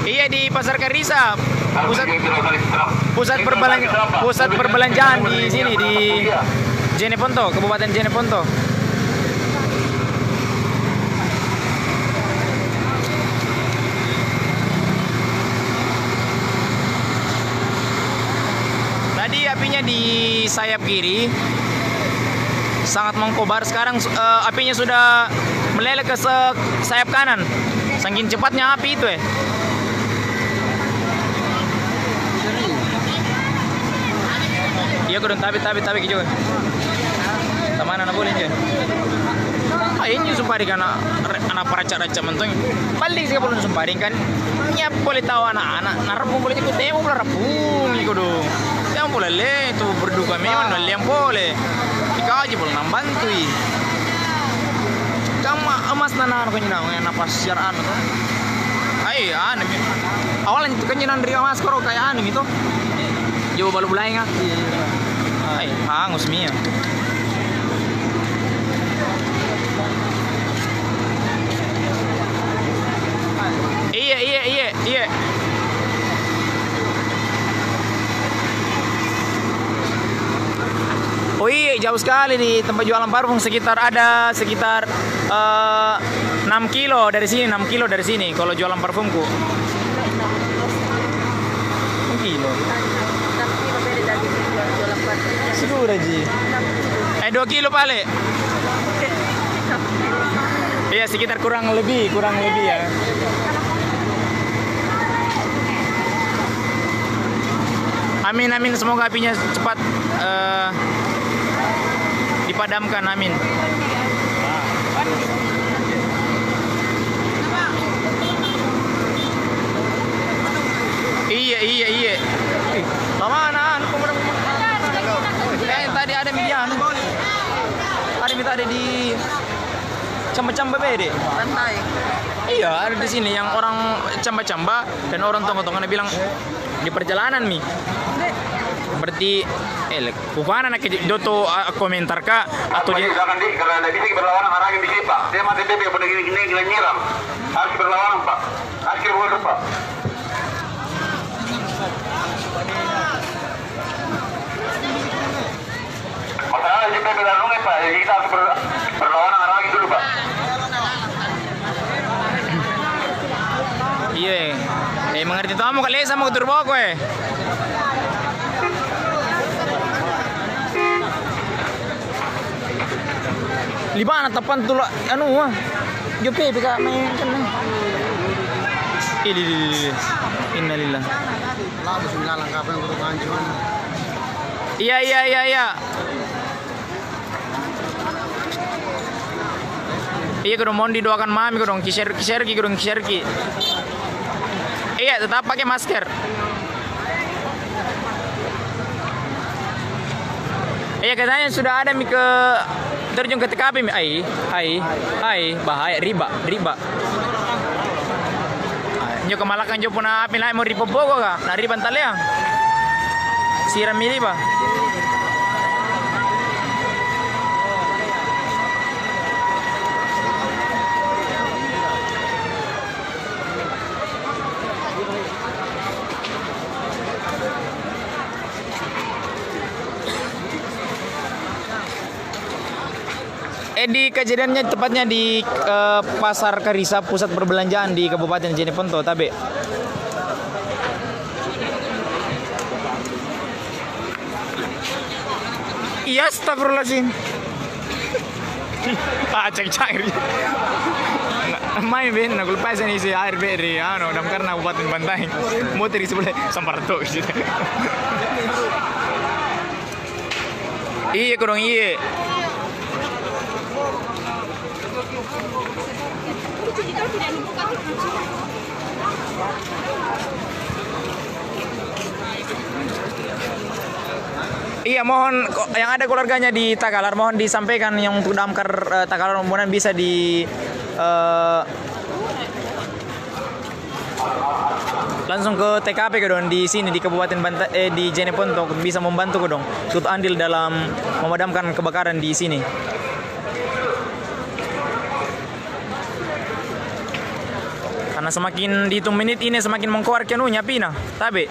Iya, di Pasar Karisa, pusat perbelanjaan di sini, di Jeneponto, Kabupaten Jeneponto. Tadi apinya di sayap kiri sangat mengkobar. Sekarang apinya sudah meleleh ke sayap kanan. Saking cepatnya api itu Iya kurang tapi gitu. Taman anak boleh je. Ini sumpari kan anak paraca-raca mentong. Balik sih belum sumpari kan. Nya boleh tahu anak-anak narapun boleh ikut temu boleh rapung gitu dong. Yang boleh itu berduka memang yang boleh. Dikaji boleh nambantu. Kamu emas nanan ko nyina nga napasyaran to. Ay awalan itu kan nyinan dari emas koro kayak gitu. Jauh balu bulai nga. Ay hangus mia. Iya. Oh iya, jauh sekali di tempat jualan parfum, sekitar 6 kilo dari sini, kalau jualan parfumku. 6 kilo. 6 kilo beda dari jualan parfum. Seguro ji. 2 kilo pale. Iya, sekitar kurang lebih ya. Amin, semoga apinya cepat dipadamkan, amin. Iya. Lama tadi ada median. Ada di camba-camba bede. Santai. Iya, ada di sini yang orang camba-camba dan orang tonggo-tonggo bilang di perjalanan mi. Berarti Pufana nak doto komentar ka atau dia jangan karena ada bisa berlawanan arahnya bisa Pak. Dia mati bebe pada gini nyiram. Harus berlawanan Pak. Akhir bukan Pak. Masalah di bebe dan lungai Pak. Jadi kita harus berlawanan arahnya dulu Pak. Iya. Mengerti tuh kamu kali sama turbo ko Libana tapan tuh Jope bika main kan. Innalillah. Iya. Iya kurang mohon didoakan mami kurang kiserki. Iya tetap pakai masker. Iya katanya sudah ada terjun ke TKP mi. Ai bahaya riba. Nyo kemalakan jo puna api lai mo riba bogo ka. Na riba taleang. Siram mi riba. Di kejadiannya tepatnya di Pasar Karisa, pusat perbelanjaan di Kabupaten Jeneponto, Tabe. Iya, astagfirullahaladzim. Cek cair. Mai ben nak lupa sini si air beri, damkar na Kabupaten Bantaeng. Motor di sebelah Samparto. Iya kurang iya. Iya, mohon yang ada keluarganya di Takalar mohon disampaikan yang untuk damkar Takalar mudah bisa di langsung ke TKP ke dong di sini di Kabupaten di Jeneponto bisa membantu ke dong untuk andil dalam memadamkan kebakaran di sini. Karena semakin dihitung menit ini semakin mengkeluarkan pina, tabe.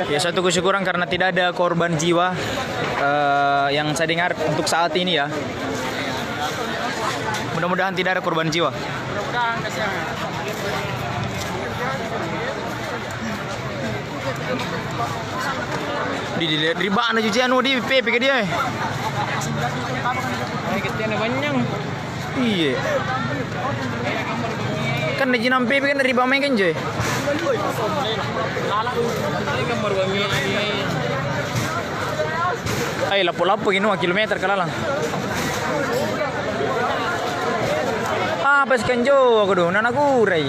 Ya, satu kesyukuran karena tidak ada korban jiwa yang saya dengar untuk saat ini ya. Mudah-mudahan tidak ada korban jiwa. Di mana cuci anu di PP ke dia. Kita banyak. Iya. Kan di jinam PP kan dari bawah kan je. Ay lapu-lapu gini kilometer kalalang. Pas kan jo aku dong nana kurai.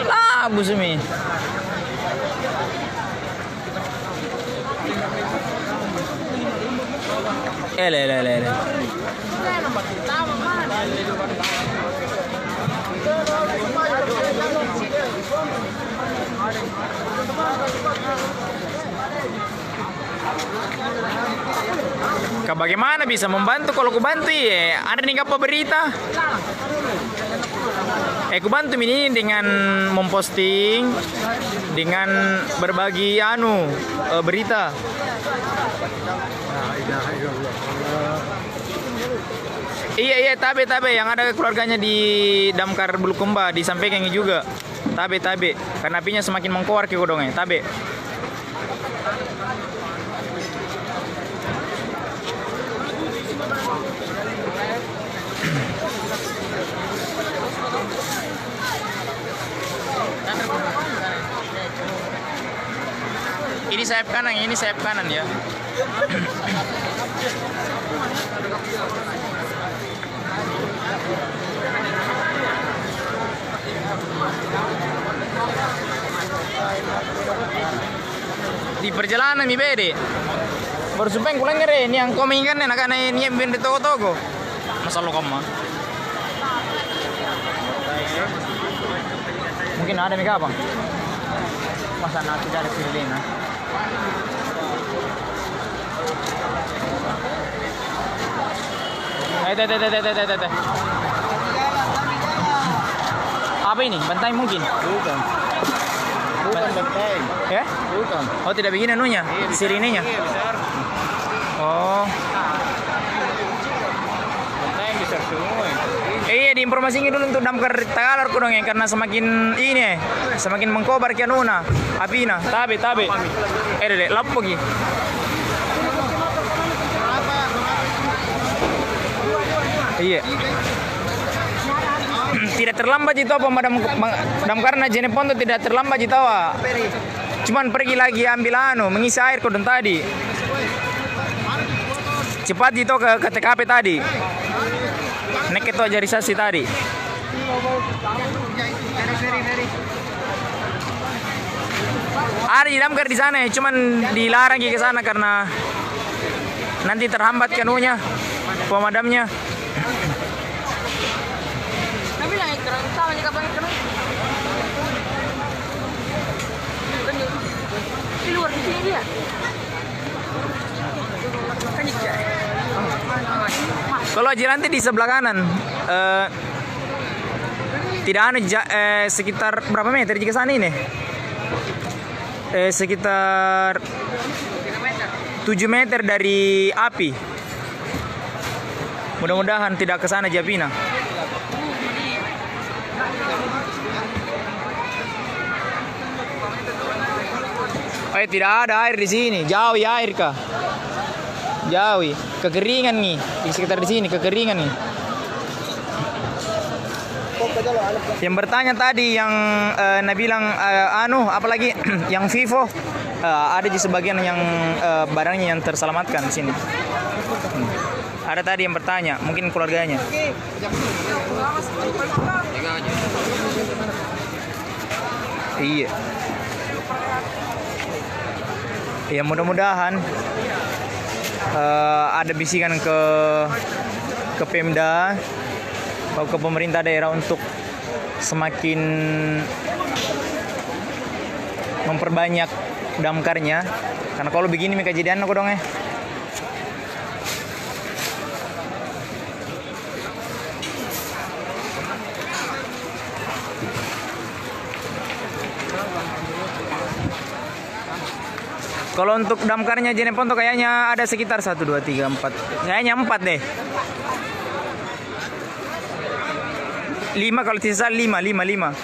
Labu semi. Ele. Bagaimana bisa membantu kalau ku bantu ya? Ada nih apa berita? Ku bantu ini dengan memposting, dengan berbagi berita. Iya tabe yang ada keluarganya di Damkar Bulukumba disampaikan juga. Tabe karena apinya semakin mengkoar ke kodongnya. Tabe. Ini sayap kanan ya. Di perjalanan mi bede. Baru supaya kulang ngere ini yang komeng kan nak ini ben di toko-toko. Masalah kamu. Mungkin ada mi kapang. Masa nanti dari Filipina. Teh. Apa ini? Bantai mungkin? Bukan bantai. Ya? Bukan. Oh, tidak begini anunya? Sirinenya? Iya, besar. Oh. Bantai besar semua. Iya, diinformasikan dulu untuk damkar Takalar dong ya, karena semakin mengkobar ke anuna, apina, tabe. Dek, lapo lagi. Iya. Tidak terlambat itu apa damkarna Jeneponto tidak terlambat itu apa. Cuman pergi lagi ambil mengisi air kodon tadi. Cepat itu ke TKP tadi. Nek itu ajarisasi tadi. Ada damkar di sana, cuman dilarang ke sana karena nanti terhambat kanunya pemadamnya. Di luar di sini dia. Kalau Jiranti di sebelah kanan, tidak sekitar berapa meter jika sana ini? Sekitar 7 meter dari api. Mudah-mudahan tidak ke sana Japina. Tidak ada air di sini. Jauh ya air kah? Jauh. Kekeringan nih. Di sekitar di sini kekeringan nih. Yang bertanya tadi yang bilang apalagi yang Vivo ada di sebagian yang barangnya yang terselamatkan di sini. Ada tadi yang bertanya, mungkin keluarganya. Iya. Ya mudah-mudahan ada bisikan ke Pemda atau ke pemerintah daerah untuk semakin memperbanyak damkarnya, karena kalau begini kejadian aku dong Kalau untuk damkarnya Jeneponto kayaknya ada sekitar 1, 2, 3, 4. Kayaknya 4 deh. 5 kalau tidak salah, 5.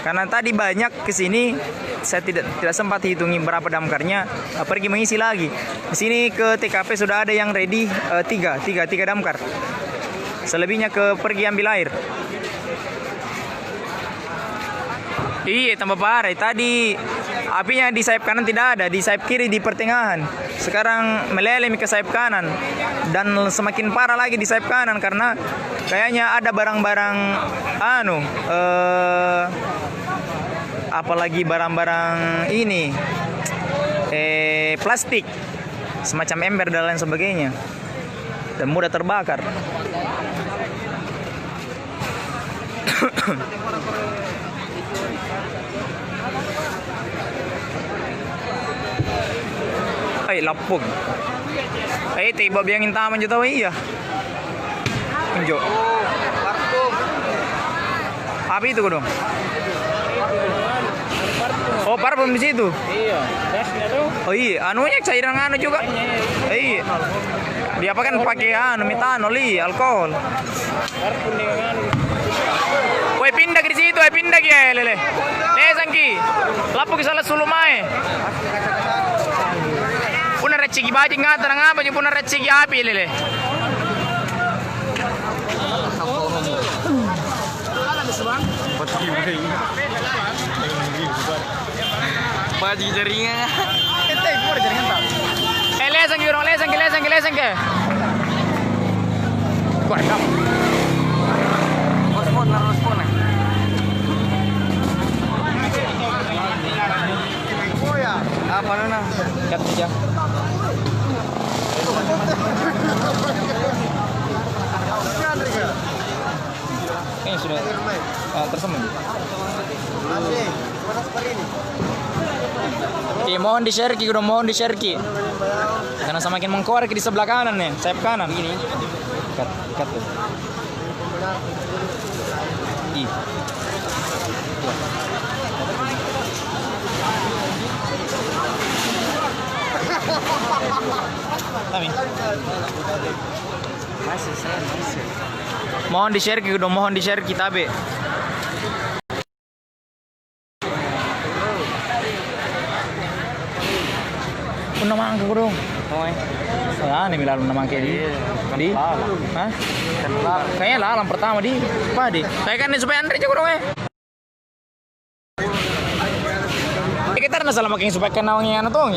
Karena tadi banyak ke sini, saya tidak sempat hitungi berapa damkarnya. Pergi mengisi lagi. Di sini ke TKP sudah ada yang ready 3 damkar. Selebihnya pergi ambil air. Iya, tambah parah. Tadi apinya di sayap kanan tidak ada, di sayap kiri di pertengahan. Sekarang meleleh ke sayap kanan dan semakin parah lagi di sayap kanan karena kayaknya ada barang-barang apalagi barang-barang ini plastik semacam ember dan lain sebagainya dan mudah terbakar. Lapog. Tiba biangin taman jo tahu iya. Unjuk. Apa itu dong? Oh, parfum di situ. Iya, gasnya tuh. Oh iya, anunya cairan juga. Iya. Dia apa kan pakai metanol, alkohol. Parfum dengan Woi pindah ke situ, pindah ya lele. Sangki. Lapog salah sulumai. Puna reciki baji ngata ngapa jo puna reciki api lele. Baji jaringan. Lesang ke. Kuat kamu. Respon. Apa nana? Kat saja. Ini sudah tersembunyi. Mohon di-share ki. Karena semakin mengkorek di sebelah kanan nih, sayap kanan ini. Ikat tuh. Ih. Tami. Masih. Mohon di-share kita be. Pun nama angka dong. Ya, ini lalu nama angka di. Hah? Kayaknya lalang pertama di. Apa di? Kayak kan supaya Andre juga dong kita na salah making supaya kan nawang yang tuh.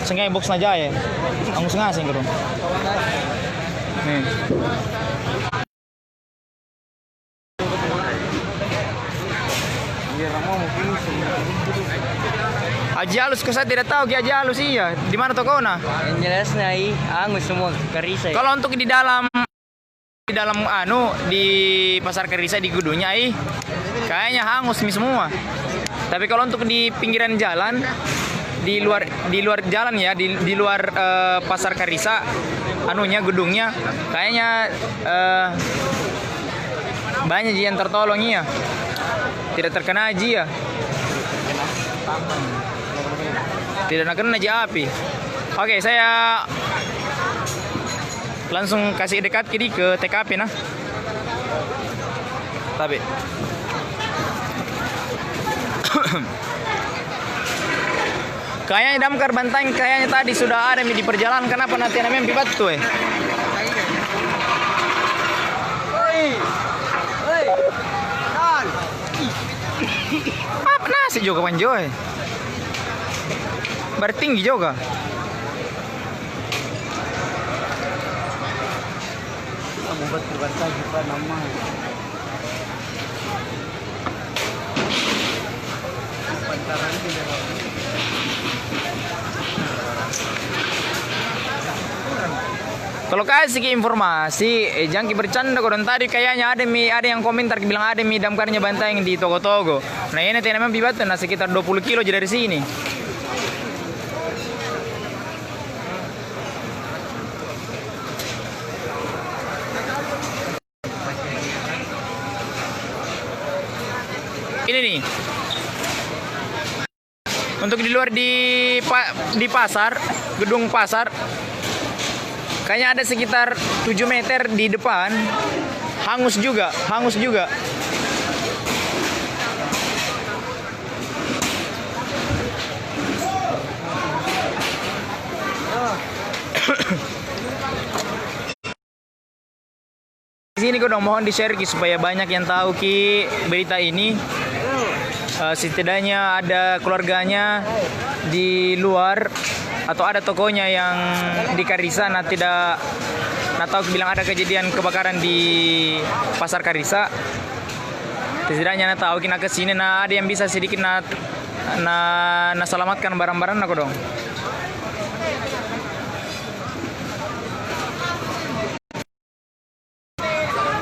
Sengaja box na jaya. Ang sengasing ko. Nih. Haji Alus ko saya tidak tahu Haji Alus iya. Di mana toko na? Yang jelas na angus semua Karisa. Kalau untuk di dalam di pasar Karisa di Gudunya kayaknya hangus nih semua. Tapi kalau untuk di pinggiran jalan di luar jalan ya, di luar pasar Karisa gedungnya kayaknya banyak yang tertolong ya. Tidak terkena aja ya. Tidak kena aja api. Oke, saya langsung kasih dekat kiri ke TKP nah. Tapi kayaknya damkar Banteng kayaknya tadi sudah ada di perjalanan. Kenapa nanti namanya pibat tuh Apa nasi juga panjoy? Bertinggi juga. Membuat berbangsa juga nama. Kalau kasih informasi, jangan bercanda kok. Dan tadi kayaknya ada yang komentar bilang ada damkarnya banteng di Togo-Togo. Nah ini nanti memang bibatan sekitar 20 kilo dari sini. Ini nih. Untuk di luar di pasar, gedung pasar, kayaknya ada sekitar 7 meter di depan. Hangus juga. Di sini gue dong mohon di-share Ki supaya banyak yang tahu Ki berita ini. Setidaknya ada keluarganya di luar atau ada tokonya yang di Karisa tidak tahu bilang ada kejadian kebakaran di pasar Karisa. Setidaknya tahu kena ke sini ada yang bisa sedikit selamatkan barang-barang aku dong.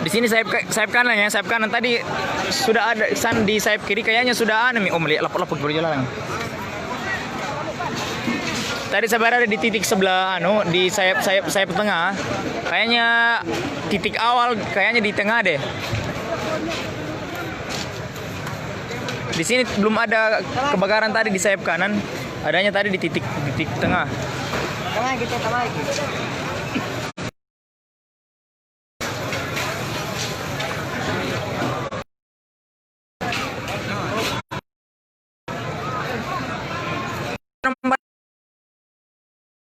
Di sini sayap kanan ya, sayap kanan tadi sudah ada di sayap kiri kayaknya sudah ada melihat lapor berjalan. Tadi saya berada di titik sebelah di sayap tengah. Kayaknya titik awal kayaknya di tengah deh. Di sini belum ada kebakaran tadi di sayap kanan, adanya tadi di titik tengah. Tengah lagi.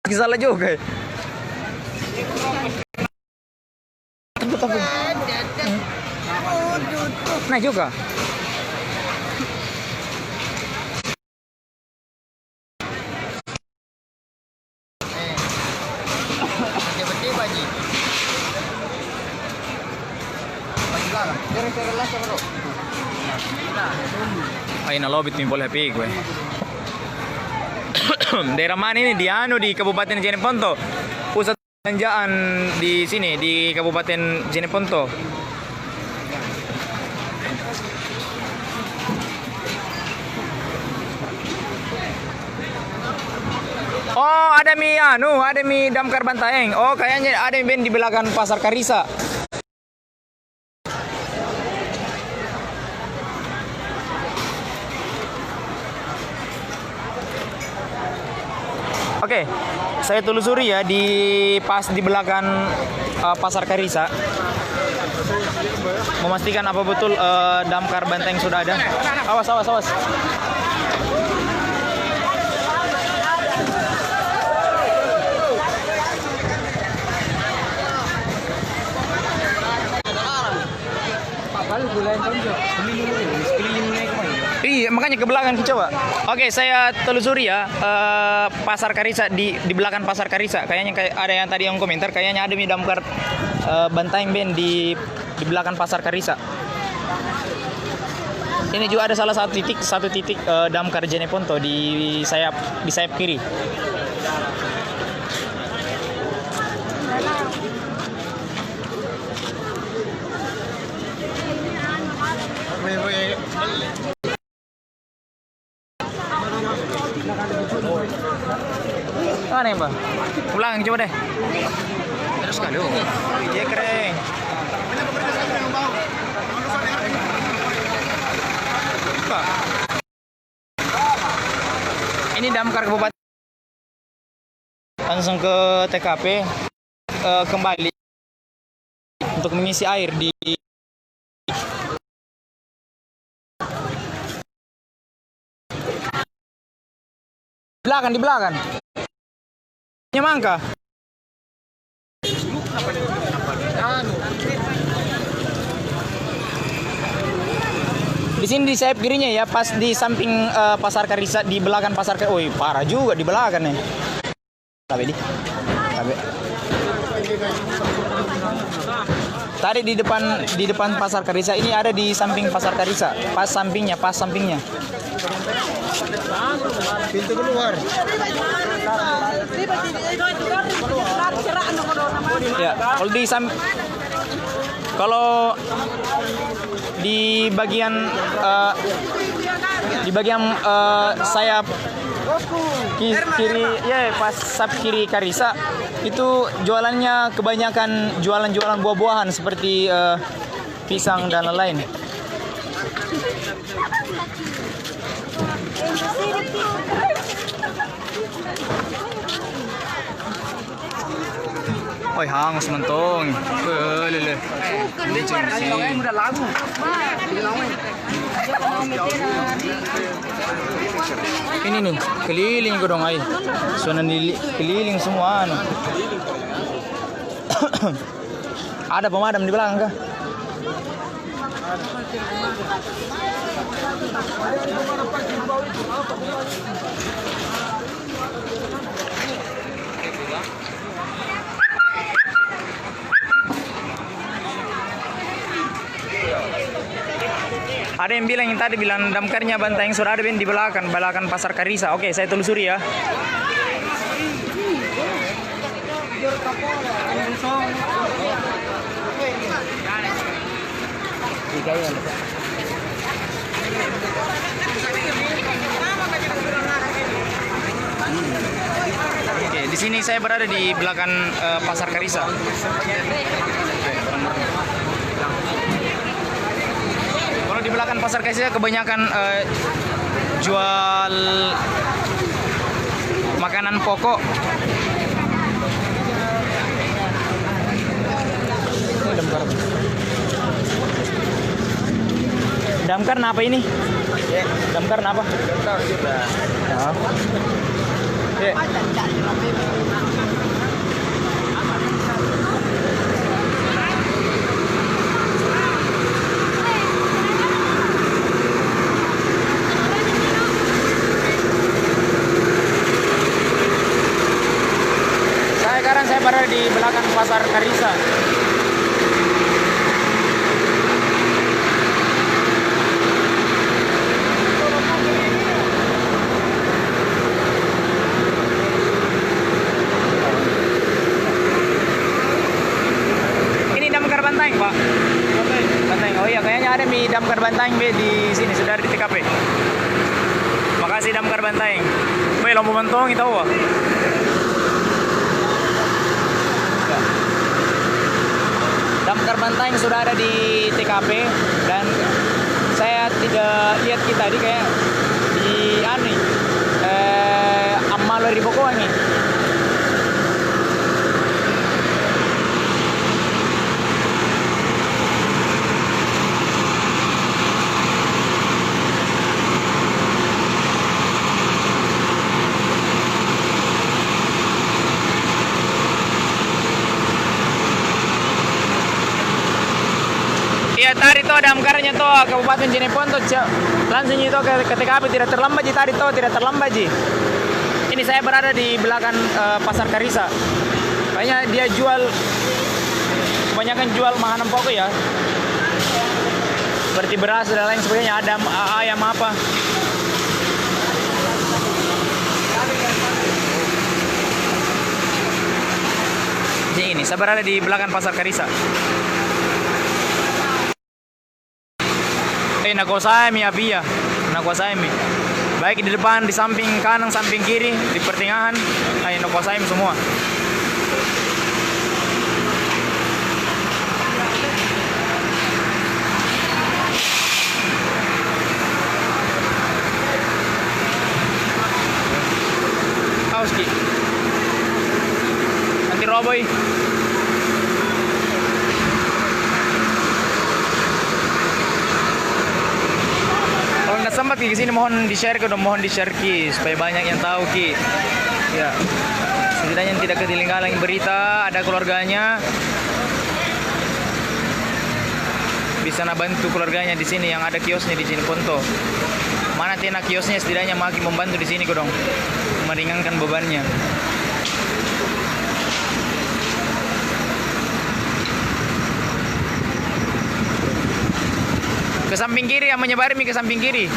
Salah juga. Tapi. Nah juga. Tiba-tiba Ji. Ay, nalobit nih boleh HP gue. Daerah mana ini? Di Kabupaten Jeneponto. Pusat perbelanjaan di sini di Kabupaten Jeneponto. Oh, ada mie damkar Bantaeng. Oh, kayaknya ada mie di belakang pasar Karisa. Oke, saya telusuri ya di belakang pasar Karisa. Memastikan apa betul damkar Banteng sudah ada. Awas. Iya, makanya ke belakang coba. Oke, saya telusuri ya pasar Karisa di belakang pasar Karisa. Kayaknya ada yang tadi yang komentar kayaknya ada damkar Bantaeng Ben di belakang pasar Karisa. Ini juga ada salah satu titik damkar Jeneponto di sayap kiri. Mana yang Mbak? Pulang coba deh. Terus kali iya keren. Ini damkar kabupaten langsung ke TKP kembali untuk mengisi air di belakang. Nyamangka. Di sini di sayap kirinya ya, pas di samping pasar Karisa, di belakang pasar Karisa. Woi, parah juga di belakang nih. Tabe di. Tabe. Tadi di depan pasar Karisa, ini ada di samping pasar Karisa, pas sampingnya. Pintu keluar. Ya, kalau di bagian sayap kiri ya, pas sayap kiri Karisa itu jualannya kebanyakan jualan buah-buahan seperti pisang dan lain-lain. Oi, hangus mentong. Lele. Ini nih, keliling ko dong ay. So keliling semua anu. Ada pemadam di belakang kah? Ada yang tadi bilang damkarnya Bantaeng sudah ada di belakang pasar Karisa. Oke, saya telusuri ya. Oke, di sini saya berada di belakang pasar Karisa. Kalau di belakang pasar Karisa kebanyakan jual makanan pokok. Damkar apa ini? Damkar apa? Ya. Sekarang saya berada di belakang pasar Karisa. Ini damkar Bantaeng, Pak. Bantaeng. Oh iya, kayaknya ada di damkar Bantaeng di sini, sudah di TKP. Makasih damkar Bantaeng. Woi, lomba mentong itu apa? Damkar Bantaeng sudah ada di TKP dan saya tidak lihat kita tadi kayak di Amal di Bokowangi. Iya, tadi tuh damkarnya tuh Kabupaten Jeneponto langsung itu ke TKP, tidak terlambat ji tadi tuh, tidak terlambat ji. Ini saya berada di belakang pasar Karisa. Kayaknya dia kebanyakan jual makanan pokok ya, seperti beras dan lain sebagainya, ada ayam apa. Ini saya berada di belakang pasar Karisa. Nakuasai mi abia, nakuasai mi. Baik di depan, di samping kanan, samping kiri, di pertengahan, nakuasai mi semua. Kauski. Nanti roboy. Kalau nggak sempat ke sini mohon di-share Ki supaya banyak yang tahu Ki. Ya. Setidaknya tidak ketinggalan berita, ada keluarganya. bisa bantu keluarganya di sini yang ada kiosnya di sini Ponto. Mana tena kiosnya setidaknya maki membantu di sini dong, meringankan bebannya. Ke samping kiri, yang menyebar ke samping kiri.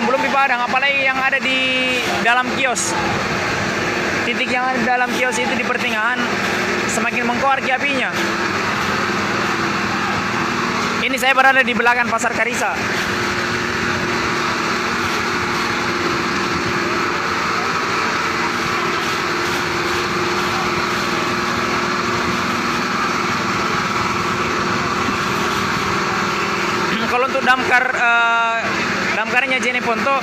Belum dipadam, apalagi yang ada di dalam kios. Titik yang ada di dalam kios itu di pertengahan semakin mengkoar apinya. Ini saya berada di belakang Pasar Karisa. Kalau untuk damkarnya Jene Ponto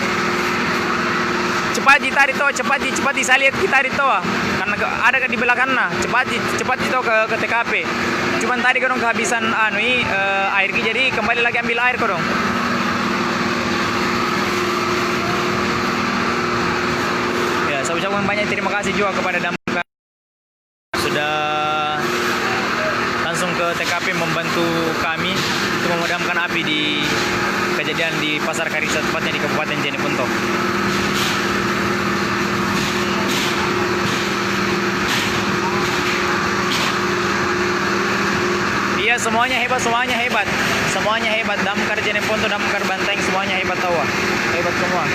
cepat ditarik toh, cepat saya lihat kita di toh, karena ada di belakangnya, cepat itu ke TKP. Cuman tadi kadang kehabisan air, jadi kembali lagi ambil air kadang. Ya, saya ucapkan banyak terima kasih juga kepada damkar sudah langsung ke TKP membantu kami untuk memadamkan api di kejadian di Pasar Karisa, tepatnya di Kabupaten Jeneponto. Iya, semuanya hebat. Damkar Jeneponto, damkar Bantaeng, semuanya hebat tawa. Hebat semua.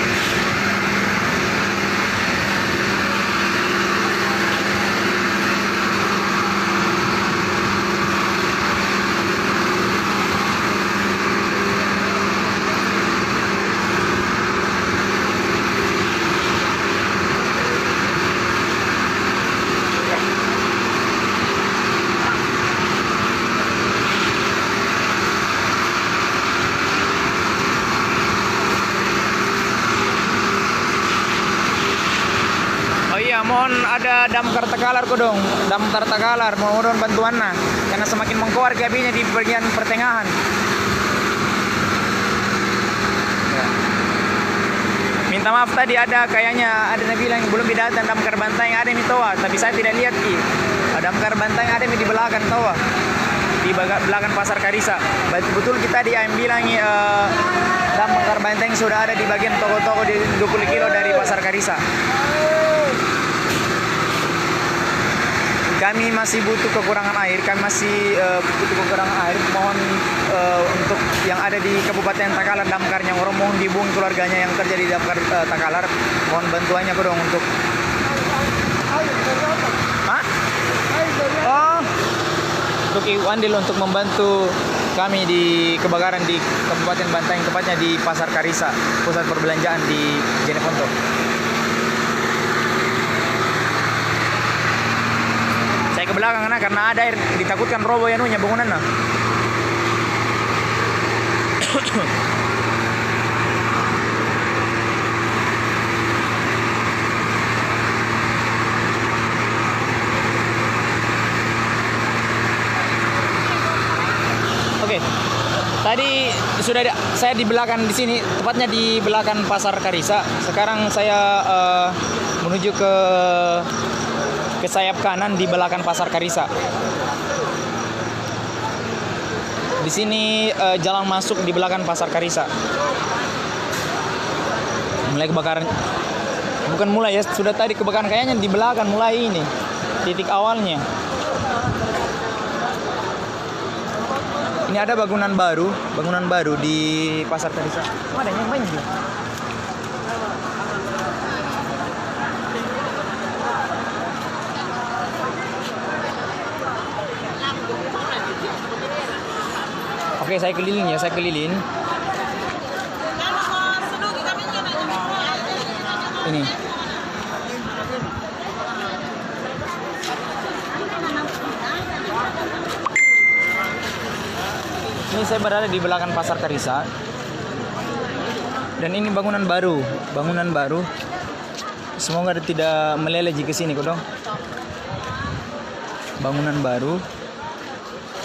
Mohon ada damkar Takalar dong, damkar Takalar mohon bantuannya karena semakin mengkoar apinya di bagian pertengahan. Ya. Minta maaf tadi kayaknya ada yang bilang belum datang damkar Bantaeng, ada yang tawa, tapi saya tidak lihat damkar Bantaeng ada yang di belakang tawa, di belakang Pasar Karisa. Betul kita yang bilang damkar Bantaeng sudah ada di bagian toko-toko di 20 kilo dari Pasar Karisa. Kami masih butuh kekurangan air, mohon untuk yang ada di Kabupaten Takalar damkarnya, orang mohon dihubungi keluarganya yang kerja di damkar Takalar, mohon bantuannya dong untuk untuk Iwandil untuk membantu kami di kebakaran di Kabupaten Bantaeng, tepatnya di Pasar Karisa, pusat perbelanjaan di Jeneponto. Ke belakang karena ada air, ditakutkan roboh bangunan. Oke. Tadi sudah saya di belakang di sini, tepatnya di belakang Pasar Karisa. Sekarang saya menuju ke sayap kanan di belakang Pasar Karisa. Di sini jalan masuk di belakang Pasar Karisa. Mulai kebakaran. Bukan mulai ya, sudah tadi kebakaran kayaknya di belakang mulai ini. Titik awalnya. Ini ada bangunan baru di Pasar Karisa. Ada yang banyak. Oke, saya keliling. Ini. ini saya berada di belakang Pasar Karisa. Dan ini bangunan baru. Semoga tidak meleleh ke sini, kodong. Bangunan baru.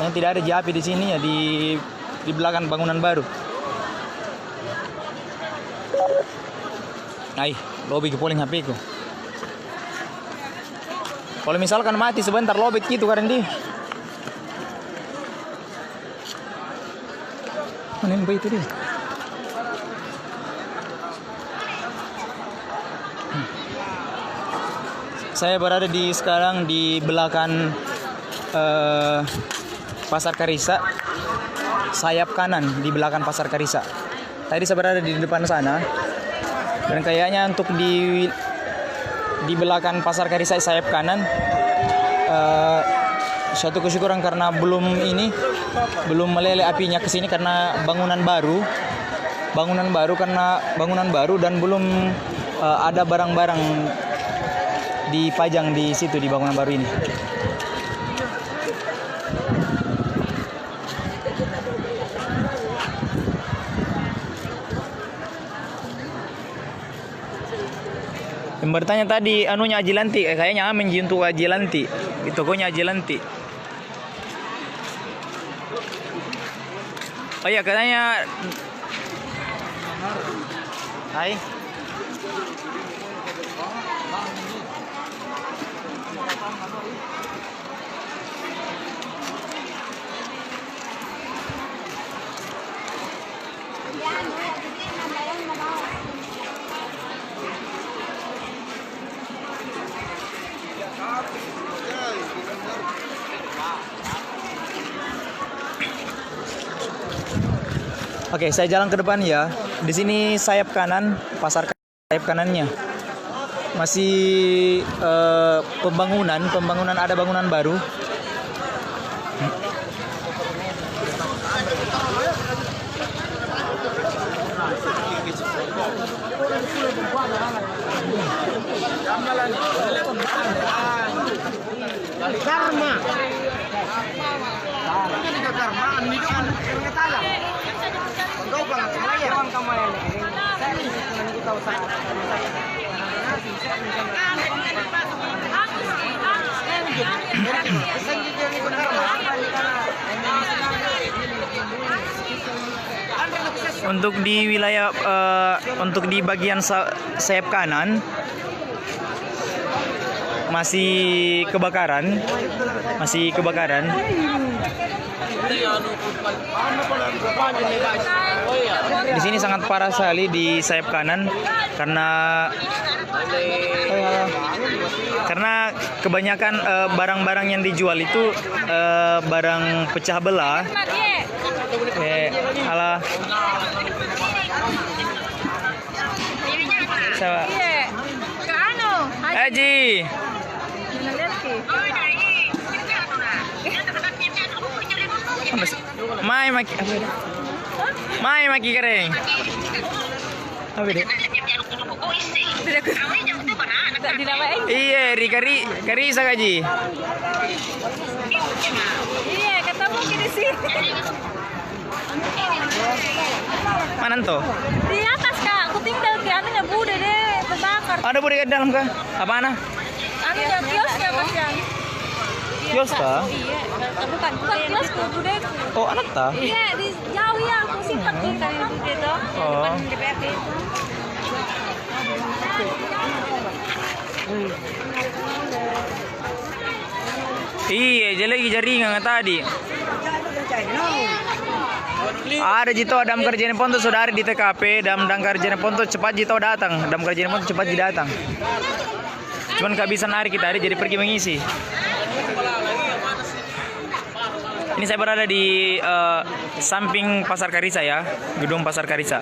Yang tidak ada api di sini ya, di belakang bangunan baru. Ay, lobby ke poling HP ku. Kalau misalkan mati sebentar lobet gitu kan di. Mana yang itu dia? Saya berada sekarang di belakang Pasar Karisa, sayap kanan di belakang Pasar Karisa. Tadi saya berada di depan sana, dan kayaknya untuk di belakang Pasar Karisa sayap kanan, suatu kesyukuran karena belum meleleh apinya ke sini karena bangunan baru dan belum ada barang-barang dipajang di situ di bangunan baru ini. Yang bertanya tadi anunya Ajilanti, kayaknya amin untuk Ajilanti, di tokonya Ajilanti. Oh iya katanya. Hai. Oke, saya jalan ke depan ya. Di sini sayap kanan, pasar sayap kanannya. Masih pembangunan ada bangunan baru. Karma. Untuk di wilayah untuk di bagian sayap kanan masih kebakaran. Di sini sangat parah sekali di sayap kanan karena kebanyakan barang-barang yang dijual itu barang pecah belah. Alah. Sawa. Haji. Mai maki kering. Apa deh? Iya, kari sagaji. Iya, ketemu di sini. Mana tuh? Di atas Kak, aku tinggal di anunya bude deh, terbakar. Ada bude di dalam kah? Apa ana? Anunya kiosnya Mas Yang. Kios kah? Iya, bukan kios bude. Oh, anak ta? Iya, di jauh ya, aku simpan tuh dari bude tuh. Oh. Depan DPRD. Iya, jadi lagi jaringan tadi. Ada jito dam kerjaan ponto sudah ada di TKP, dam kerjaan ponto cepat jito datang, dam kerjaan ponto cepat datang. Cuman kehabisan hari kita hari jadi pergi mengisi. Ini saya berada di samping Pasar Karisa ya, gedung Pasar Karisa.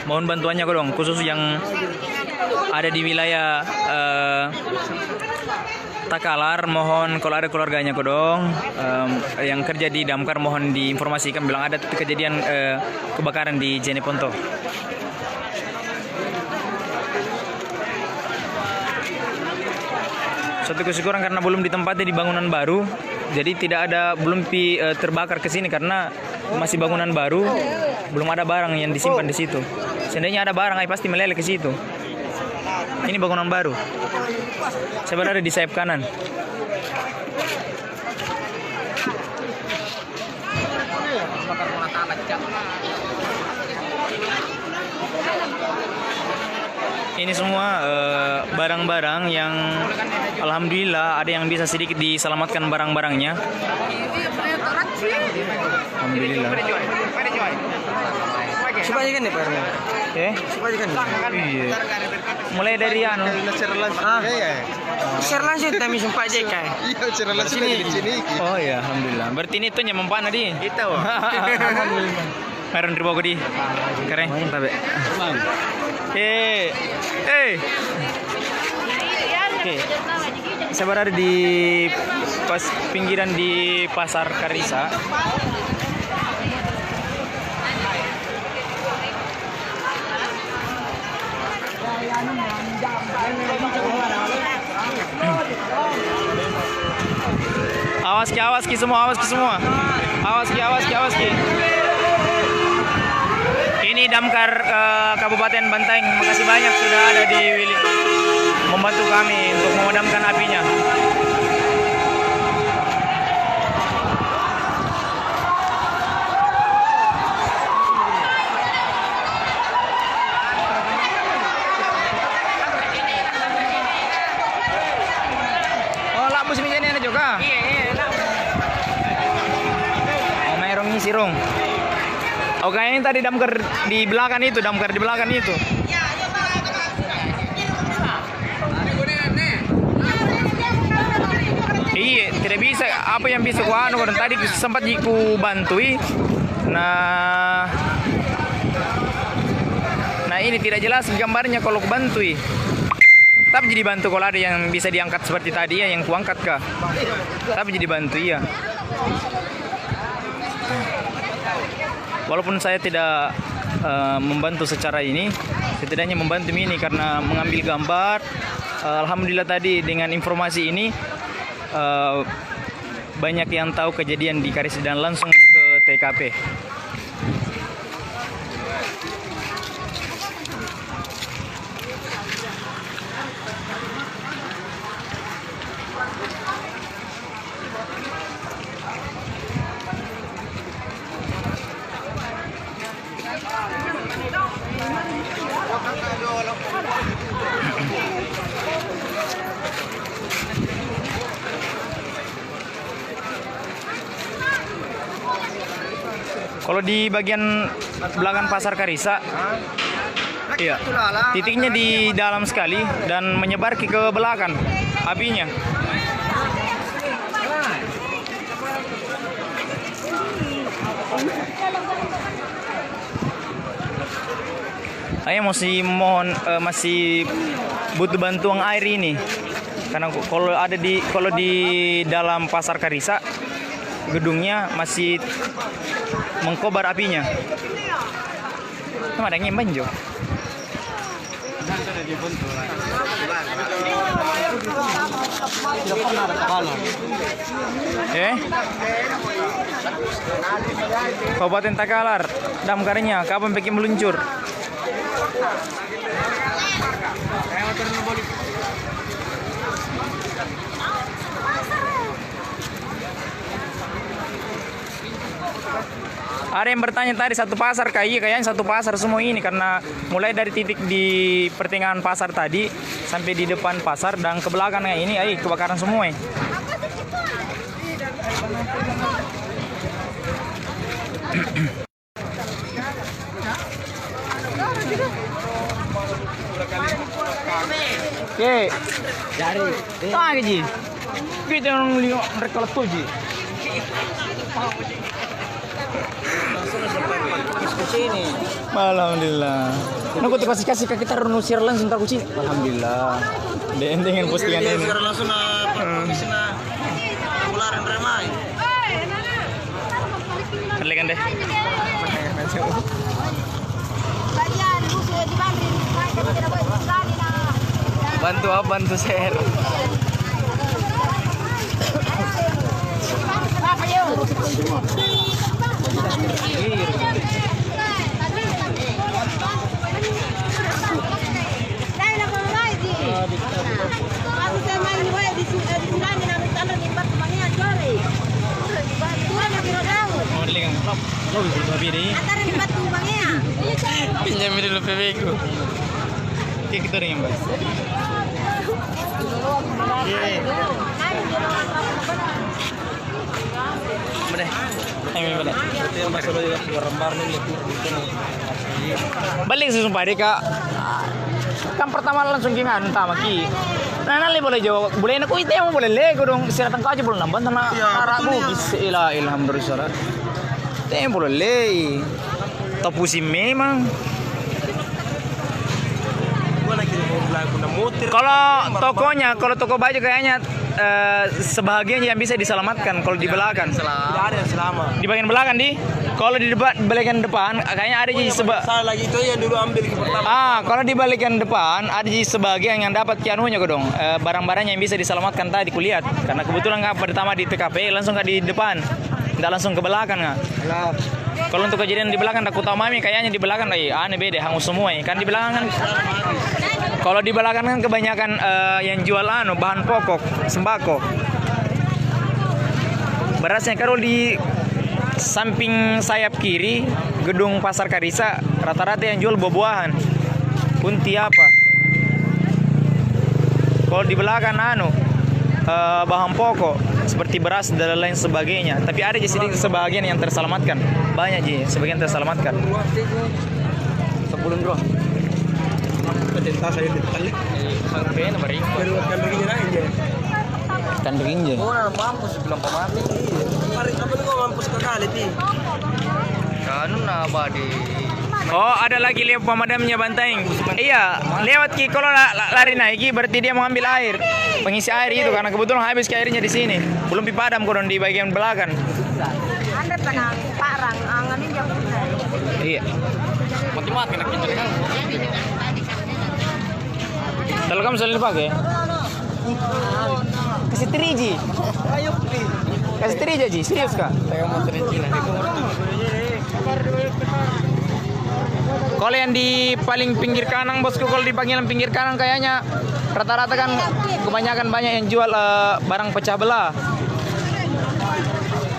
Mohon bantuannya dong, khusus yang ada di wilayah Takalar, mohon kalau ada keluarganya dong yang kerja di damkar mohon diinformasikan bilang ada kejadian kebakaran di Jeneponto. Suatu kesyukuran karena belum ditempati di bangunan baru, Jadi tidak ada belum terbakar ke sini karena masih bangunan baru, belum ada barang yang disimpan di situ. Seandainya ada barang, pasti meleleh ke situ. Ini bangunan baru. Saya berada di sayap kanan. Ini semua barang-barang yang alhamdulillah ada yang bisa sedikit diselamatkan barang-barangnya. Alhamdulillah. Supaya kan nih Pak Erna. Supaya kan. Iya. Mulai dari anu. Share langsung kami sempat je kai. Iya, cara langsung di sini. Oh ya, alhamdulillah. Berarti ini tuh nyampe mana di? Kita wah. Alhamdulillah. Meron ribu ko di. Keren, tabe. Oke. Saya berada di pinggiran di Pasar Karisa. Awas ki semua. Awas ki. Ini damkar Kabupaten Bantaeng. Makasih banyak sudah ada di membantu kami untuk memadamkan apinya. Oh, lapus ini ada juga. Iya. Oh, merong ngisi rong. Oh, kayaknya tadi damkar di belakang itu. Iya, tidak bisa. Apa yang bisa ku anu kan tadi sempat ku bantui. Nah, ini tidak jelas gambarnya kalau ku bantui. Tapi jadi bantu kalau ada yang bisa diangkat seperti tadi ya, yang kuangkat kah? Tapi jadi bantu ya. Walaupun saya tidak membantu secara ini, setidaknya membantu ini karena mengambil gambar. Alhamdulillah tadi dengan informasi ini banyak yang tahu kejadian di Karisa dan langsung ke TKP. Kalau di bagian belakang Pasar Karisa, iya, titiknya di dalam sekali dan menyebar ke belakang apinya. Saya masih butuh bantuan air ini, karena kalau di dalam Pasar Karisa gedungnya masih mengkobar apinya. Ada yang banjo. Kabupaten Takalar, damkarnya kapan bikin meluncur? Ada yang bertanya tadi satu pasar kayaknya satu pasar semua ini karena mulai dari titik di pertengahan pasar tadi sampai di depan pasar dan ke belakangnya ini kebakaran semua. Oke. Dari. Ah gaji. Kita yang lihat mereka letup ji. Ini. Alhamdulillah. Nunggu tuh kasih ke kita renusir langsung tak kucing. Alhamdulillah. Dengan postingan ini. Langsung na pularan ramai. Terlihat deh. Bantu share. Dai la mulai di. Aku sama ini wae di sini namun kalau di batu banyak jore. Turun lagi rodau. Oh, bisa lebih deh. Antara di batu banyak. Pinjam dulu PB ku. Oke, kita ring, Mbak. Boleh. Ayo balik. Balik susumpah deh kak. Kan pertama langsung gimana entah maki. Nah nanti boleh jawab. Boleh nak itu yang boleh lego dong. Silakan kau aja boleh nambah tanah arabu. Bismillah alhamdulillah. Itu boleh le. Tapusi memang. Kalau tokonya, kalau toko baju kayaknya sebahagian yang bisa diselamatkan kalau di belakang. Tidak ada yang selama. Di bagian belakang di. Kalau di bagian depan kayaknya ada jadi Saya lagi itu yang dulu ambil ke pertama. kalau di bagian depan ada jadi sebagian yang dapat kianunya kok dong. Barang-barang yang bisa diselamatkan tadi kulihat. Karena kebetulan nggak pertama di TKP langsung nggak di depan. Tidak langsung ke belakang nggak. Kalau untuk kejadian di belakang aku tahu mami kayaknya di belakang aneh beda hangus semua kan di belakang kan. Kalau di belakang kan kebanyakan yang jual bahan pokok sembako. Berasnya kalau di samping sayap kiri gedung Pasar Karisa rata-rata yang jual buah-buahan. Kunti apa? Kalau di belakang bahan pokok seperti beras dan lain sebagainya. Tapi ada di sedikit sebagian yang terselamatkan. Banyak ji, sebagian terselamatkan. Sebelum bro. Pencinta saya ditalik. Sampai nomor ini. Kan begini aja. Kan begini. Oh, mampus belum pemati. Hari apa kau mampus kali ti? Kanun apa di? Oh, ada lagi lihat pemadamnya Banteng. Iya, lewat ki kalau lari naik ki berarti dia mau ambil air. Pengisi air itu karena kebetulan habis ke airnya di sini. Belum dipadam kodon di bagian belakang. Anda tenang, parang anganin jam Iya. Mati-mati nak pintu kan. Kalau kamu selalu pakai? Kasih 3G. Kasih 3G Ji, serius kah? Saya mau tercina. Kalau yang di paling pinggir kanan bosku, kalau di bagian pinggir kanan kayaknya rata-rata kan kebanyakan banyak yang jual barang pecah belah.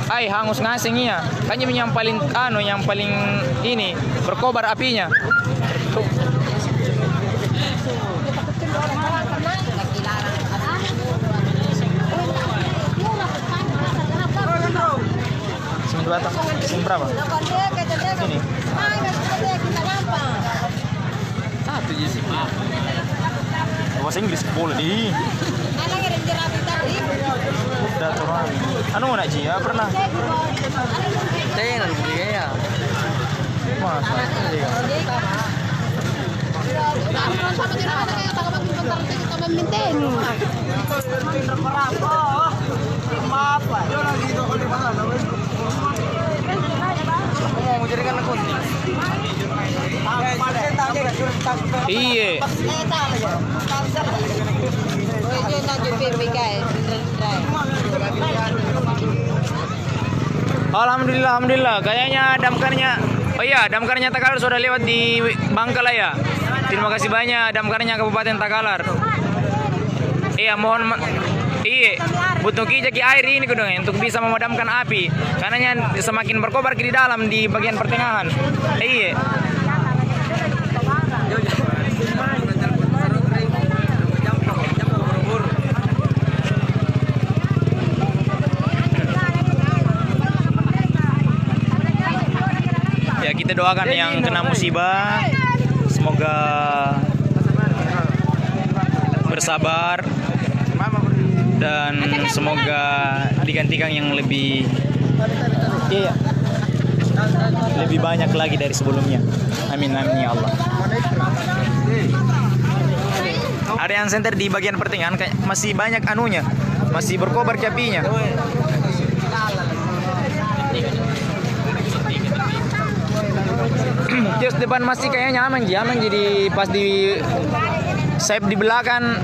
Hangus ngasing iya. Kayaknya yang paling yang paling ini berkobar apinya. Sini berapa? Sini berapa? Sini. Satu je sih. Bahasa Inggris boleh di. Udah turun. Anu nak Ji? Ya pernah. Tenan dia ya. Masa? Iya. Alhamdulillah. Kayaknya damkarnya Takalar sudah lewat di Bangkal ya. Terima kasih banyak damkarnya Kabupaten Takalar. Iya, butuh kijaki air ini kudung untuk bisa memadamkan api. Karena semakin berkobar di dalam di bagian pertengahan. Iya. Ya kita doakan yang kena musibah semoga bersabar dan semoga digantikan yang lebih banyak lagi dari sebelumnya. Amin ya Allah. Ada yang senter di bagian pertengahan kayak masih banyak anunya, masih berkobar apinya. Just depan masih kayaknya aman jadi pas di Saya di belakang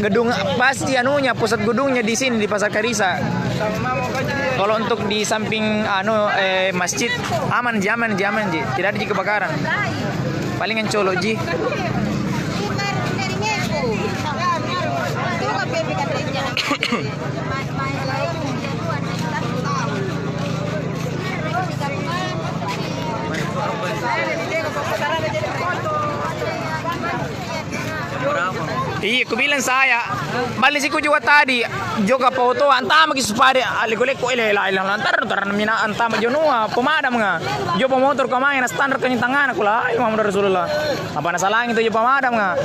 gedung pasti anunya pusat gedungnya di sini di Pasar Karisa. Kalau untuk di samping masjid aman ji. Tidak ada ji kebakaran. Palingan colok ji. Iya, ku bilang saya, balik sih ku juga tadi, juga foto antama ki supaya aligolek ko ilela lantar mina antama jonua pemadam nga. Jo pemotor ko main standar kanya tangan aku lah, Muhammad Rasulullah. Apa nasalang itu jo pemadam nga.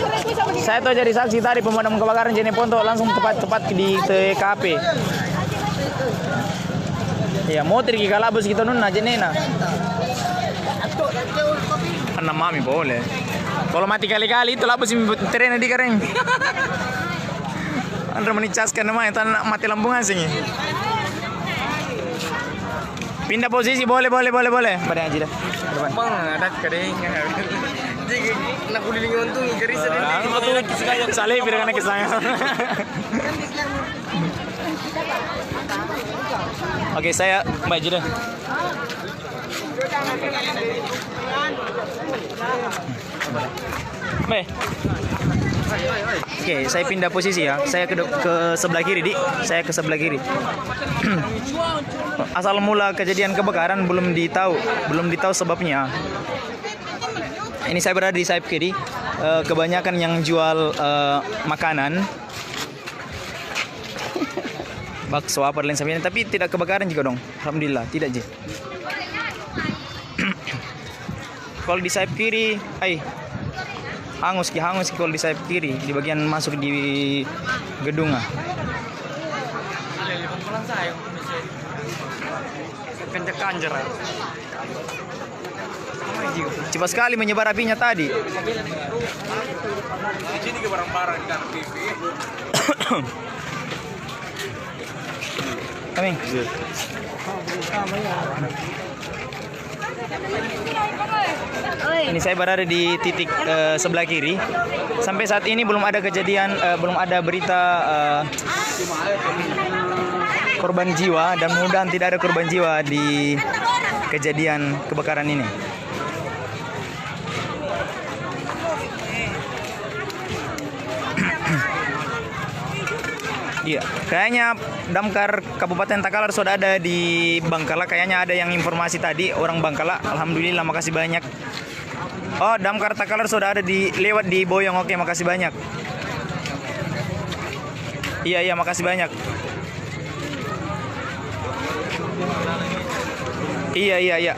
Saya tuh jadi saksi tadi pemadam kebakaran Jene Ponto langsung tepat di TKP. Ya motor ki kalabus kita nun aja nena. Anak mami boleh. Kalau mati kali-kali itu lah sih tren di kering. Andra menicaskan namanya tanah mati lambung asing. Pindah posisi boleh. Pada aja dah. Bang, ada kadang. Jadi nak kuliling untung garis ada. Saleh biar anak kesana. Oke, saya Mbak Jida. Baik. Oke, saya pindah posisi ya. Saya ke sebelah kiri, Dik. Saya ke sebelah kiri. Asal mula kejadian kebakaran belum ditahu sebabnya. Ini saya berada di sayap kiri. Kebanyakan yang jual makanan, bakso apa dan lain sebagainya, tapi tidak kebakaran juga dong. Alhamdulillah, tidak je. Kalau di sayap kiri, hangus kalau di sayap kiri di bagian masuk di gedung Kanjar. cepat sekali menyebar apinya tadi. Di sini ke barang-barang kan TV. Kami. Ini saya berada di titik sebelah kiri. Sampai saat ini belum ada kejadian, belum ada berita korban jiwa, dan mudah-mudahan tidak ada korban jiwa di kejadian kebakaran ini. Iya, kayaknya Damkar Kabupaten Takalar sudah ada di Bangkala. Kayaknya ada yang informasi tadi orang Bangkala. Alhamdulillah, makasih banyak. Oh, Damkar Takalar sudah ada lewat di Boyong. Oke, makasih banyak. Iya, makasih banyak. Iya,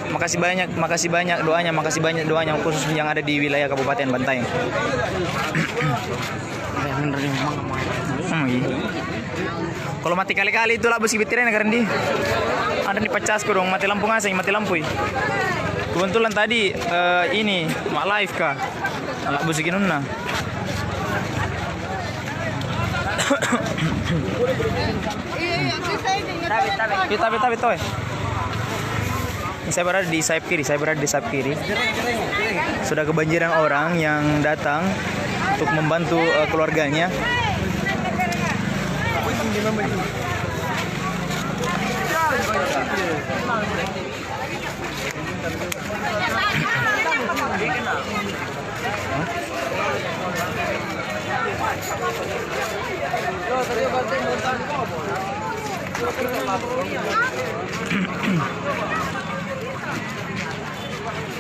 makasih banyak doanya khusus yang ada di wilayah Kabupaten Bantaeng. Kalau mati kali-kali itu lah besi bitiran karena di ada di pecas dong, mati lampu ngasih, mati lampu. Kebetulan tadi ini mak live kah, alat besi kinunna. Tapi toh. Saya berada di sayap kiri. Sudah kebanjiran orang yang datang untuk membantu keluarganya.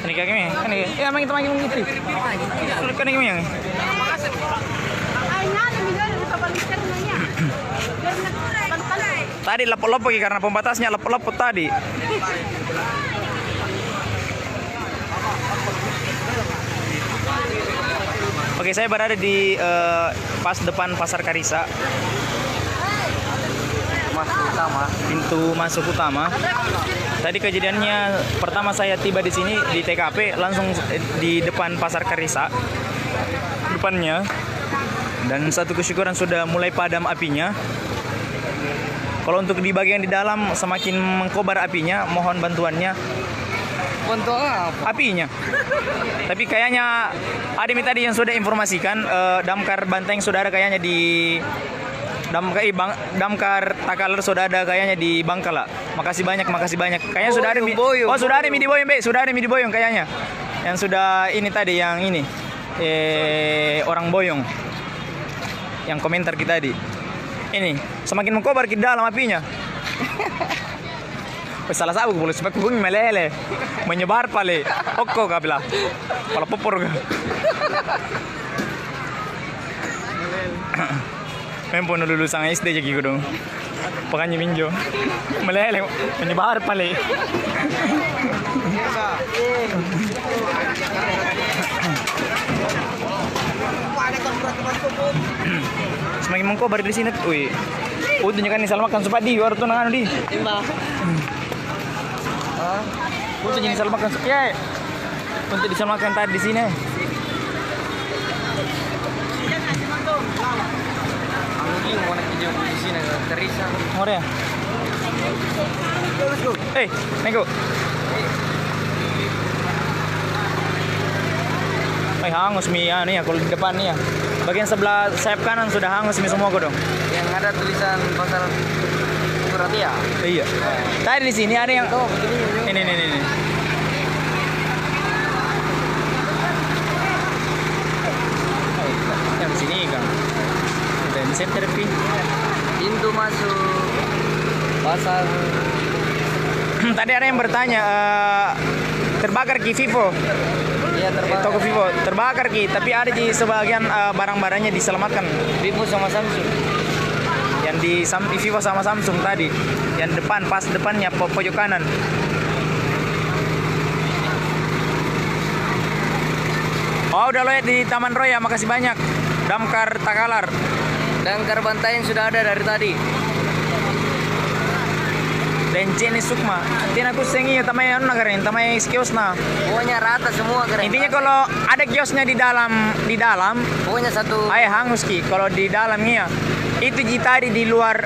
Ini kayaknya, ya emang kita manggil gitu. Kan ini yang. Tadi lepot-lepot karena pembatasnya lepot-lepot tadi. Oke, saya berada di pas depan Pasar Karisa. Pintu masuk utama. Tadi kejadiannya pertama saya tiba di sini di TKP langsung di depan Pasar Karisa. Depannya. Dan satu kesyukuran sudah mulai padam apinya. Kalau untuk di bagian di dalam semakin mengkobar apinya, mohon bantuannya. Untuk apa? Apinya. Tapi kayaknya ada tadi yang sudah informasikan damkar Banteng sudah ada kayaknya di damkar Takalar sudah ada kayaknya di Bangkala. Makasih banyak. Kayaknya sudah ada Boyong. Oh, sudah ada di Boyong, Be. Sudah ada di Boyong kayaknya. Yang sudah ini tadi yang ini. Orang Boyong. Yang komentar kita tadi. Ini semakin mengkobar ke dalam apinya. Salah satu boleh sebab bunyi meleleh menyebar pale okko kabila pala popor ka memang lulusan SD jadi gitu dong pakanya minjo meleleh menyebar pale semakin mengkobar di sini wih tunjukkan nih salmakan supaya di war tuh nanganu di untuk jadi salmakan ya untuk disalmakan tadi di sini. Anggi mau nak kerja di sini Teresa. Mau ya? Nego. Hangus mi anu ya kalau di depan nih ya. Bagian sebelah sayap kanan sudah hangus mi semua kok dong. Yang ada tulisan pasal surat ya. Iya. Tadi di sini ada yang ini. Yang di sini kan. Ada di center pi. Pintu masuk pasar. Tadi ada yang bertanya terbakar ki Vivo. Iya terbakar. Toko Vivo terbakar ki, tapi ada di sebagian barang-barangnya diselamatkan. Vivo sama Samsung. Yang di Vivo sama Samsung tadi, yang depan pas depannya pojok kanan. Oh udah lihat di Taman Roya, makasih banyak. Damkar Takalar. Damkar Bantaeng sudah ada dari tadi. Dan jenis Sukma. Tina aku sengi tamai anu nagarin, tamai kiosna. Pokoknya rata semua keren. Intinya kalau ada kiosnya di dalam, Pokoknya satu. ay hangus ki. Kalau di dalamnya itu tadi di luar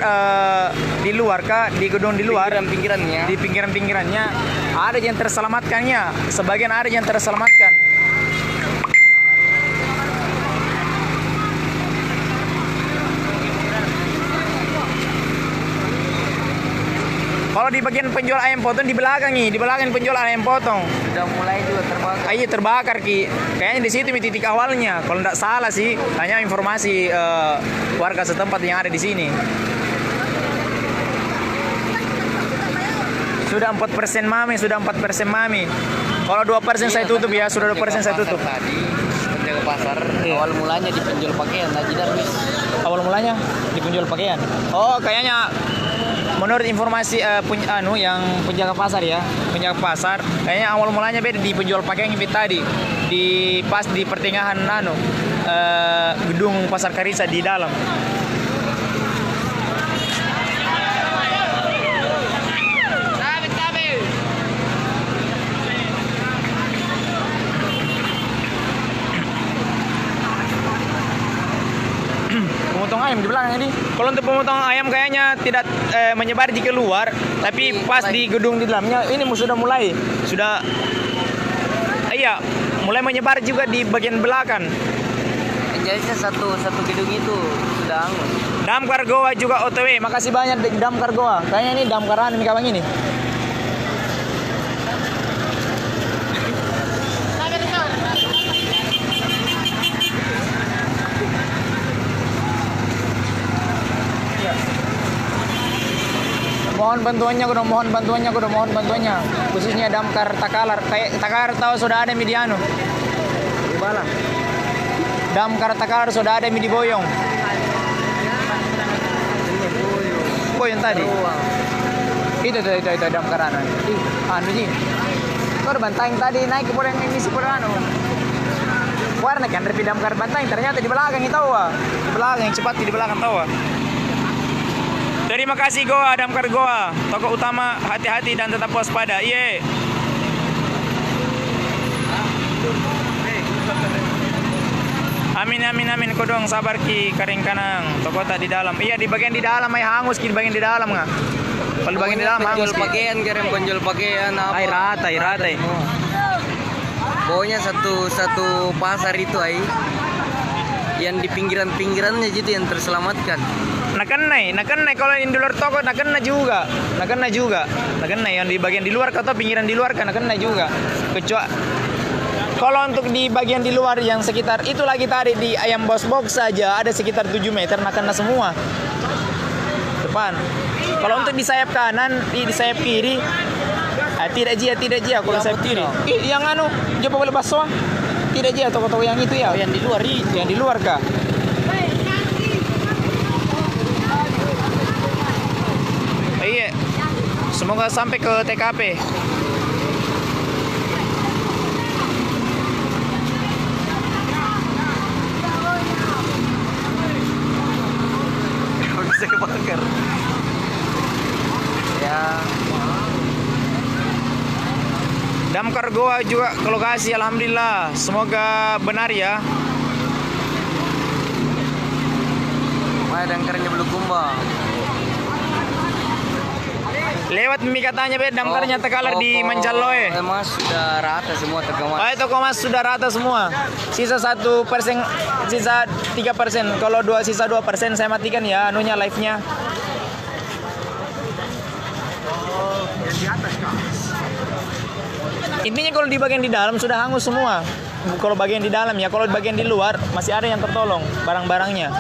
kah di gedung di luar Pinggiran-pinggirannya. di pinggiran-pinggirannya ada yang terselamatkannya, sebagian ada yang terselamatkan. Kalau di bagian penjual ayam potong di belakang penjual ayam potong Sudah mulai juga terbakar. iya terbakar ki. Kayaknya di situ titik awalnya. Kalau tidak salah sih, hanya informasi warga setempat yang ada di sini. Sudah 4% mami. Kalau 2% saya tutup ya, sudah 2% saya tutup. Tadi penjaga pasar awal mulanya di penjual pakaian lagi darwis. Awal mulanya di penjual pakaian. Oh, kayaknya menurut informasi yang penjaga pasar ya, kayaknya awal mulanya beda di penjual pakaian yang tadi pas di pertengahan gedung Pasar Karisa di dalam. Pemotong ayam di belakang ini. Kalau untuk pemotong ayam kayaknya tidak menyebar di keluar, tapi pas di gedung di dalamnya ini sudah mulai mulai menyebar juga di bagian belakang. Jadi satu gedung itu sudah hangus. Damkar Goa juga OTW. Makasih banyak Damkar Goa. Kayaknya ini damkaran ini kabang ini. Mohon bantuannya. Khususnya Damkar Takalar. Kayak Takalar tahu sudah ada di anu. Bala. Damkar Takalar sudah ada di Boyong. Boyong tadi. Itu damkaran. Anu ji. Kau Bantaeng tadi naik ke Boyong ini si anu. Warna kan dari Damkar Bantaeng ternyata di belakang itu Di belakang yang cepat di belakang tahu. Terima kasih Goa, Damkar Goa. Tokoh utama, hati-hati dan tetap waspada. Ye. Amin. Kodong sabar ki karing kanang. Tokoh tak di dalam. Iya di bagian di dalam ay hangus ki di bagian di dalam nga. Kalau di bagian di dalam penjual hangus. Ki. pakaian, kirim penjual pakaian apa. Ai rata. Pokoknya satu pasar itu yang di pinggirannya gitu yang terselamatkan. Nakenai kalau yang di luar toko nakenai juga. Nakenai yang di bagian di luar atau pinggiran di luar kan nakenai juga. Kecuali kalau untuk di bagian di luar yang sekitar itu lagi tadi di Ayam Bos Box saja ada sekitar 7 meter nakena semua. Depan. Kalau untuk di sayap kanan, di sayap kiri tidak jia kalau sayap kiri. Yang anu, coba boleh baso. Tidak jia toko-toko yang itu ya. Yang di luar Yang di luar kah? Iya. Semoga sampai ke TKP. bisa kebakar. Ya. Damkar Goa juga ke lokasi, alhamdulillah. Semoga benar ya. Mana damkarnya belum kumbang. Lewat mi katanya damkarnya tekalar di Mancaloe. Mas sudah rata semua terkemas. Oh, toko mas sudah rata semua. Sisa 1%, sisa 3%. Kalau sisa 2% saya matikan ya anunya live-nya. Intinya kalau di bagian di dalam sudah hangus semua. Kalau bagian di dalam ya, kalau bagian di luar masih ada yang tertolong barang-barangnya.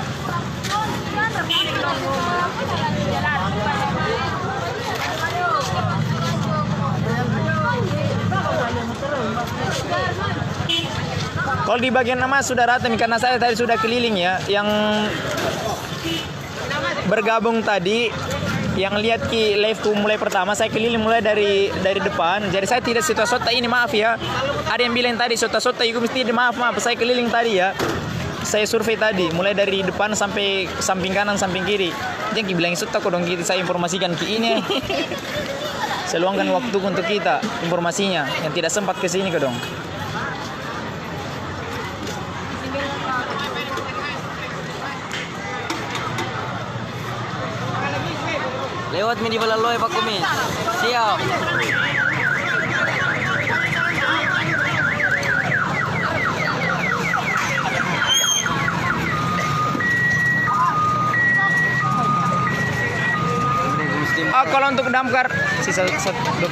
Kalau di bagian nama sudah rata nih, karena saya tadi sudah keliling ya, yang bergabung tadi, yang lihat ki live-ku mulai pertama saya keliling mulai dari depan. Jadi saya tidak sota-sota ini, maaf ya. Ada yang bilang tadi sota-sota itu mesti maaf saya keliling tadi ya. Saya survei tadi mulai dari depan sampai samping kanan samping kiri. Jangan ki bilang sota kok dong, kita saya informasikan ki ini. Saya luangkan waktu untuk kita informasinya yang tidak sempat ke sini dong. Lewat mini Balaloy Pak Kumis. Siap. Kalau untuk damkar sisa 2%.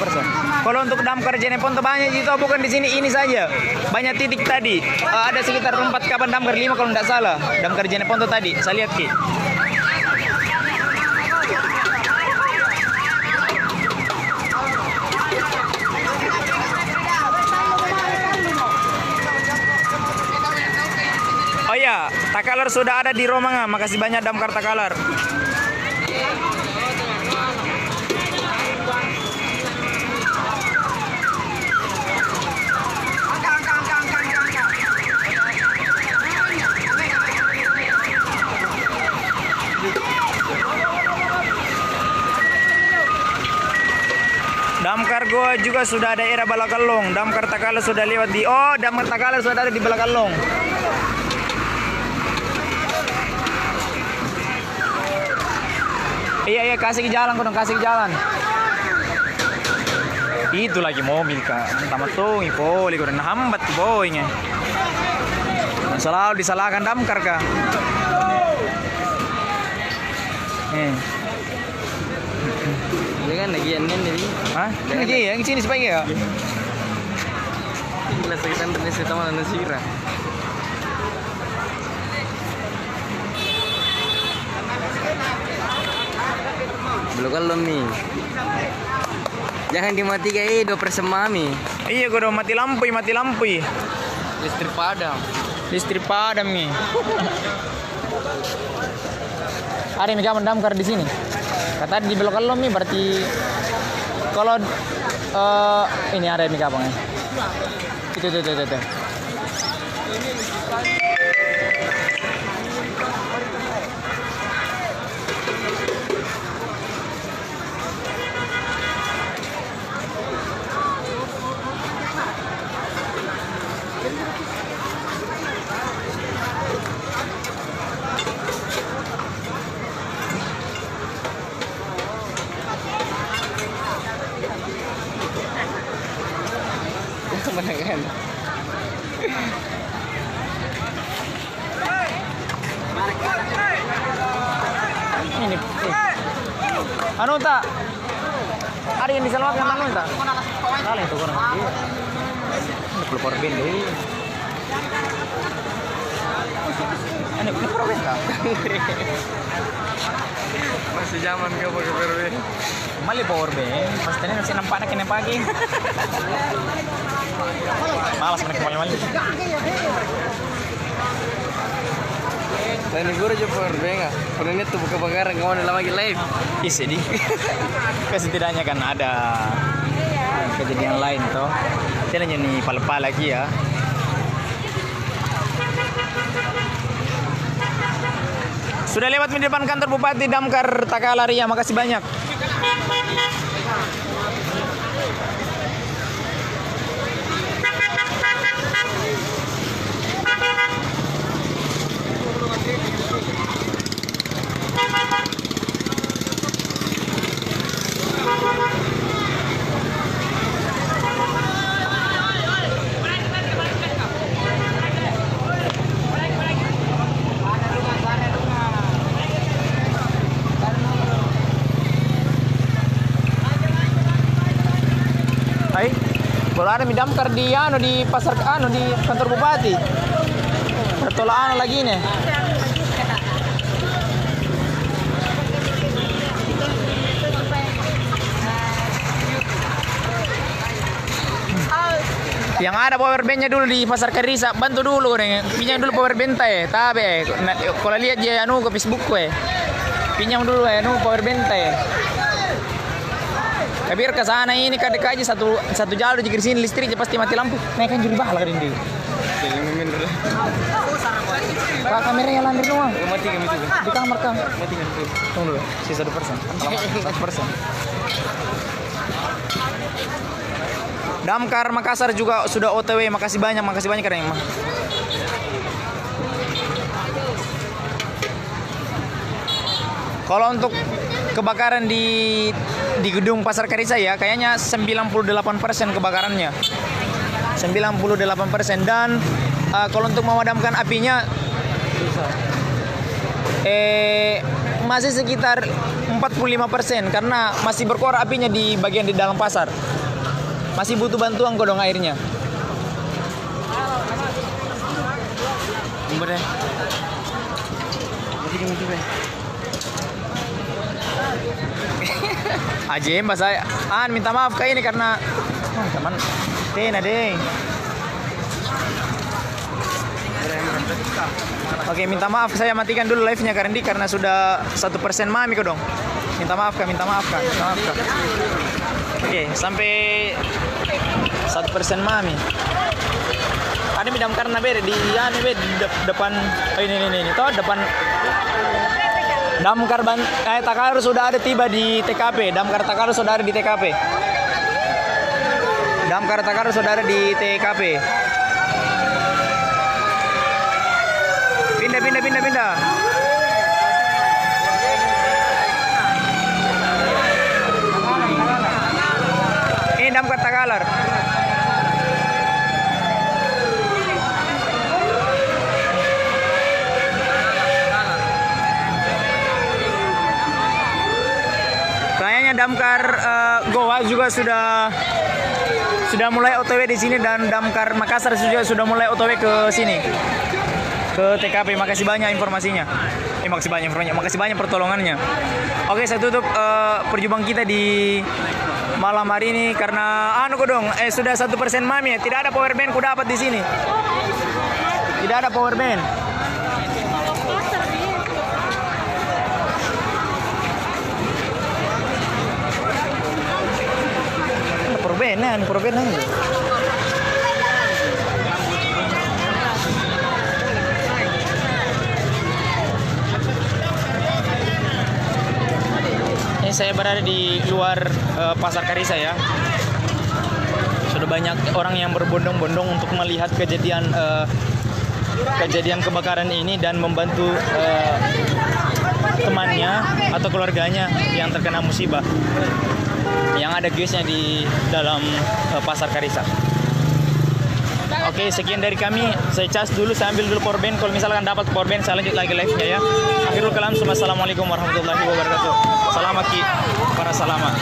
Kalau untuk damkar Jeneponto banyak itu bukan di sini ini saja. Banyak titik tadi. Ada sekitar 4 kapan damkar 5 kalau tidak salah. Damkar Jeneponto tadi. Saya lihat ki. Oh iya, Takalar sudah ada di Romanga. Makasih banyak damkar Takalar. Damkar Goa juga sudah ada era Balakalong. Damkar Takalar sudah lewat di Damkar Takalar sudah ada di Balakalong. Iya kasih ke jalan kodong, kasih ke jalan. Itu lagi mobil kak. Tamat tuh ipoli kodong hambat boynya. Selalu disalahkan damkar kak. Ini kan lagi ini jadi. Hah? Lagi ya, yang sini supaya ya. Kelas sekitar Indonesia sama Nasira. Belum kalau nih. Jangan dimatikan 2% mami. Iya kodong mati lampu. Listrik padam. Listrik padam nih. Ada yang kapan damkar di sini. Kata di belok kalom nih berarti kalau ini ada yang kapan ya. Itu. ini. Anu tak? Ada yang diselamatkan anu tak? Kali itu kurang. Ini perlu power band deh. Ini power band tak? Masih zaman kau pakai PRW. Mali power band. Pasti ini masih nampak nak kena pagi. Malas nak kembali. Lain gue aja power bank ah. Pernah tuh buka bakaran kawan dalam lagi live. Isi di. Setidaknya kan ada kejadian lain toh. Jangan nih pala-pala lagi ya. Sudah lewat di depan kantor Bupati Damkar Takalaria. Makasih banyak. Hai, kalau ada damkar di di pasar di kantor bupati. Pertolongan lagi nih. Yang ada power bandnya dulu di pasar Karisa, bantu dulu nih, pinjam dulu power band tapi kalau lihat dia ke Facebook pinjam dulu power band Kabir ke sana ini kadek aja satu jalur di sini listriknya pasti mati lampu. Naikkan juri bahala kan ini. Pak kameranya landir doang. Mati kan itu. Di kamar kan. Mati kan itu. Tunggu dulu. Sisa 2%. 1%. Damkar Makassar juga sudah OTW. Makasih banyak karena emang. Kalau untuk kebakaran di gedung Pasar Karisa ya, kayaknya 98% kebakarannya. 98% dan kalau untuk memadamkan apinya masih sekitar 45% karena masih berkobar apinya di bagian di dalam pasar. Masih butuh bantuan godong airnya. Bener. Ajem bahasa minta maaf kayak ini karena teman tena deh. Oke, minta maaf saya matikan dulu live-nya karena sudah 1% mami kok dong. Minta maaf kak. Oke, sampai 1% mami. Ada midam karena beda di depan ini toh depan Damkar Takar sudah ada tiba di TKP. Damkar Takar sudah ada di TKP. Damkar Takar sudah ada di TKP. Pindah. Ini Damkar Takalar. Damkar Goa juga sudah mulai OTW di sini dan Damkar Makassar juga sudah mulai OTW ke sini ke TKP. Makasih banyak informasinya. Makasih banyak pertolongannya. Oke, saya tutup perjumpaan kita di malam hari ini karena sudah 1% mami ya. Tidak ada power band ku dapat di sini. Tidak ada power band. Perbenan. Ini saya berada di luar Pasar Karisa ya. Sudah banyak orang yang berbondong-bondong untuk melihat kejadian kebakaran ini dan membantu temannya atau keluarganya yang terkena musibah. Yang ada guysnya di dalam Pasar Karisa. Oke, sekian dari kami. Saya cas dulu, saya ambil dulu powerbank. Kalau misalkan dapat powerbank, saya lanjut lagi live-nya ya. Akhirul kalam, assalamualaikum warahmatullahi wabarakatuh. Salam Ki, para salama.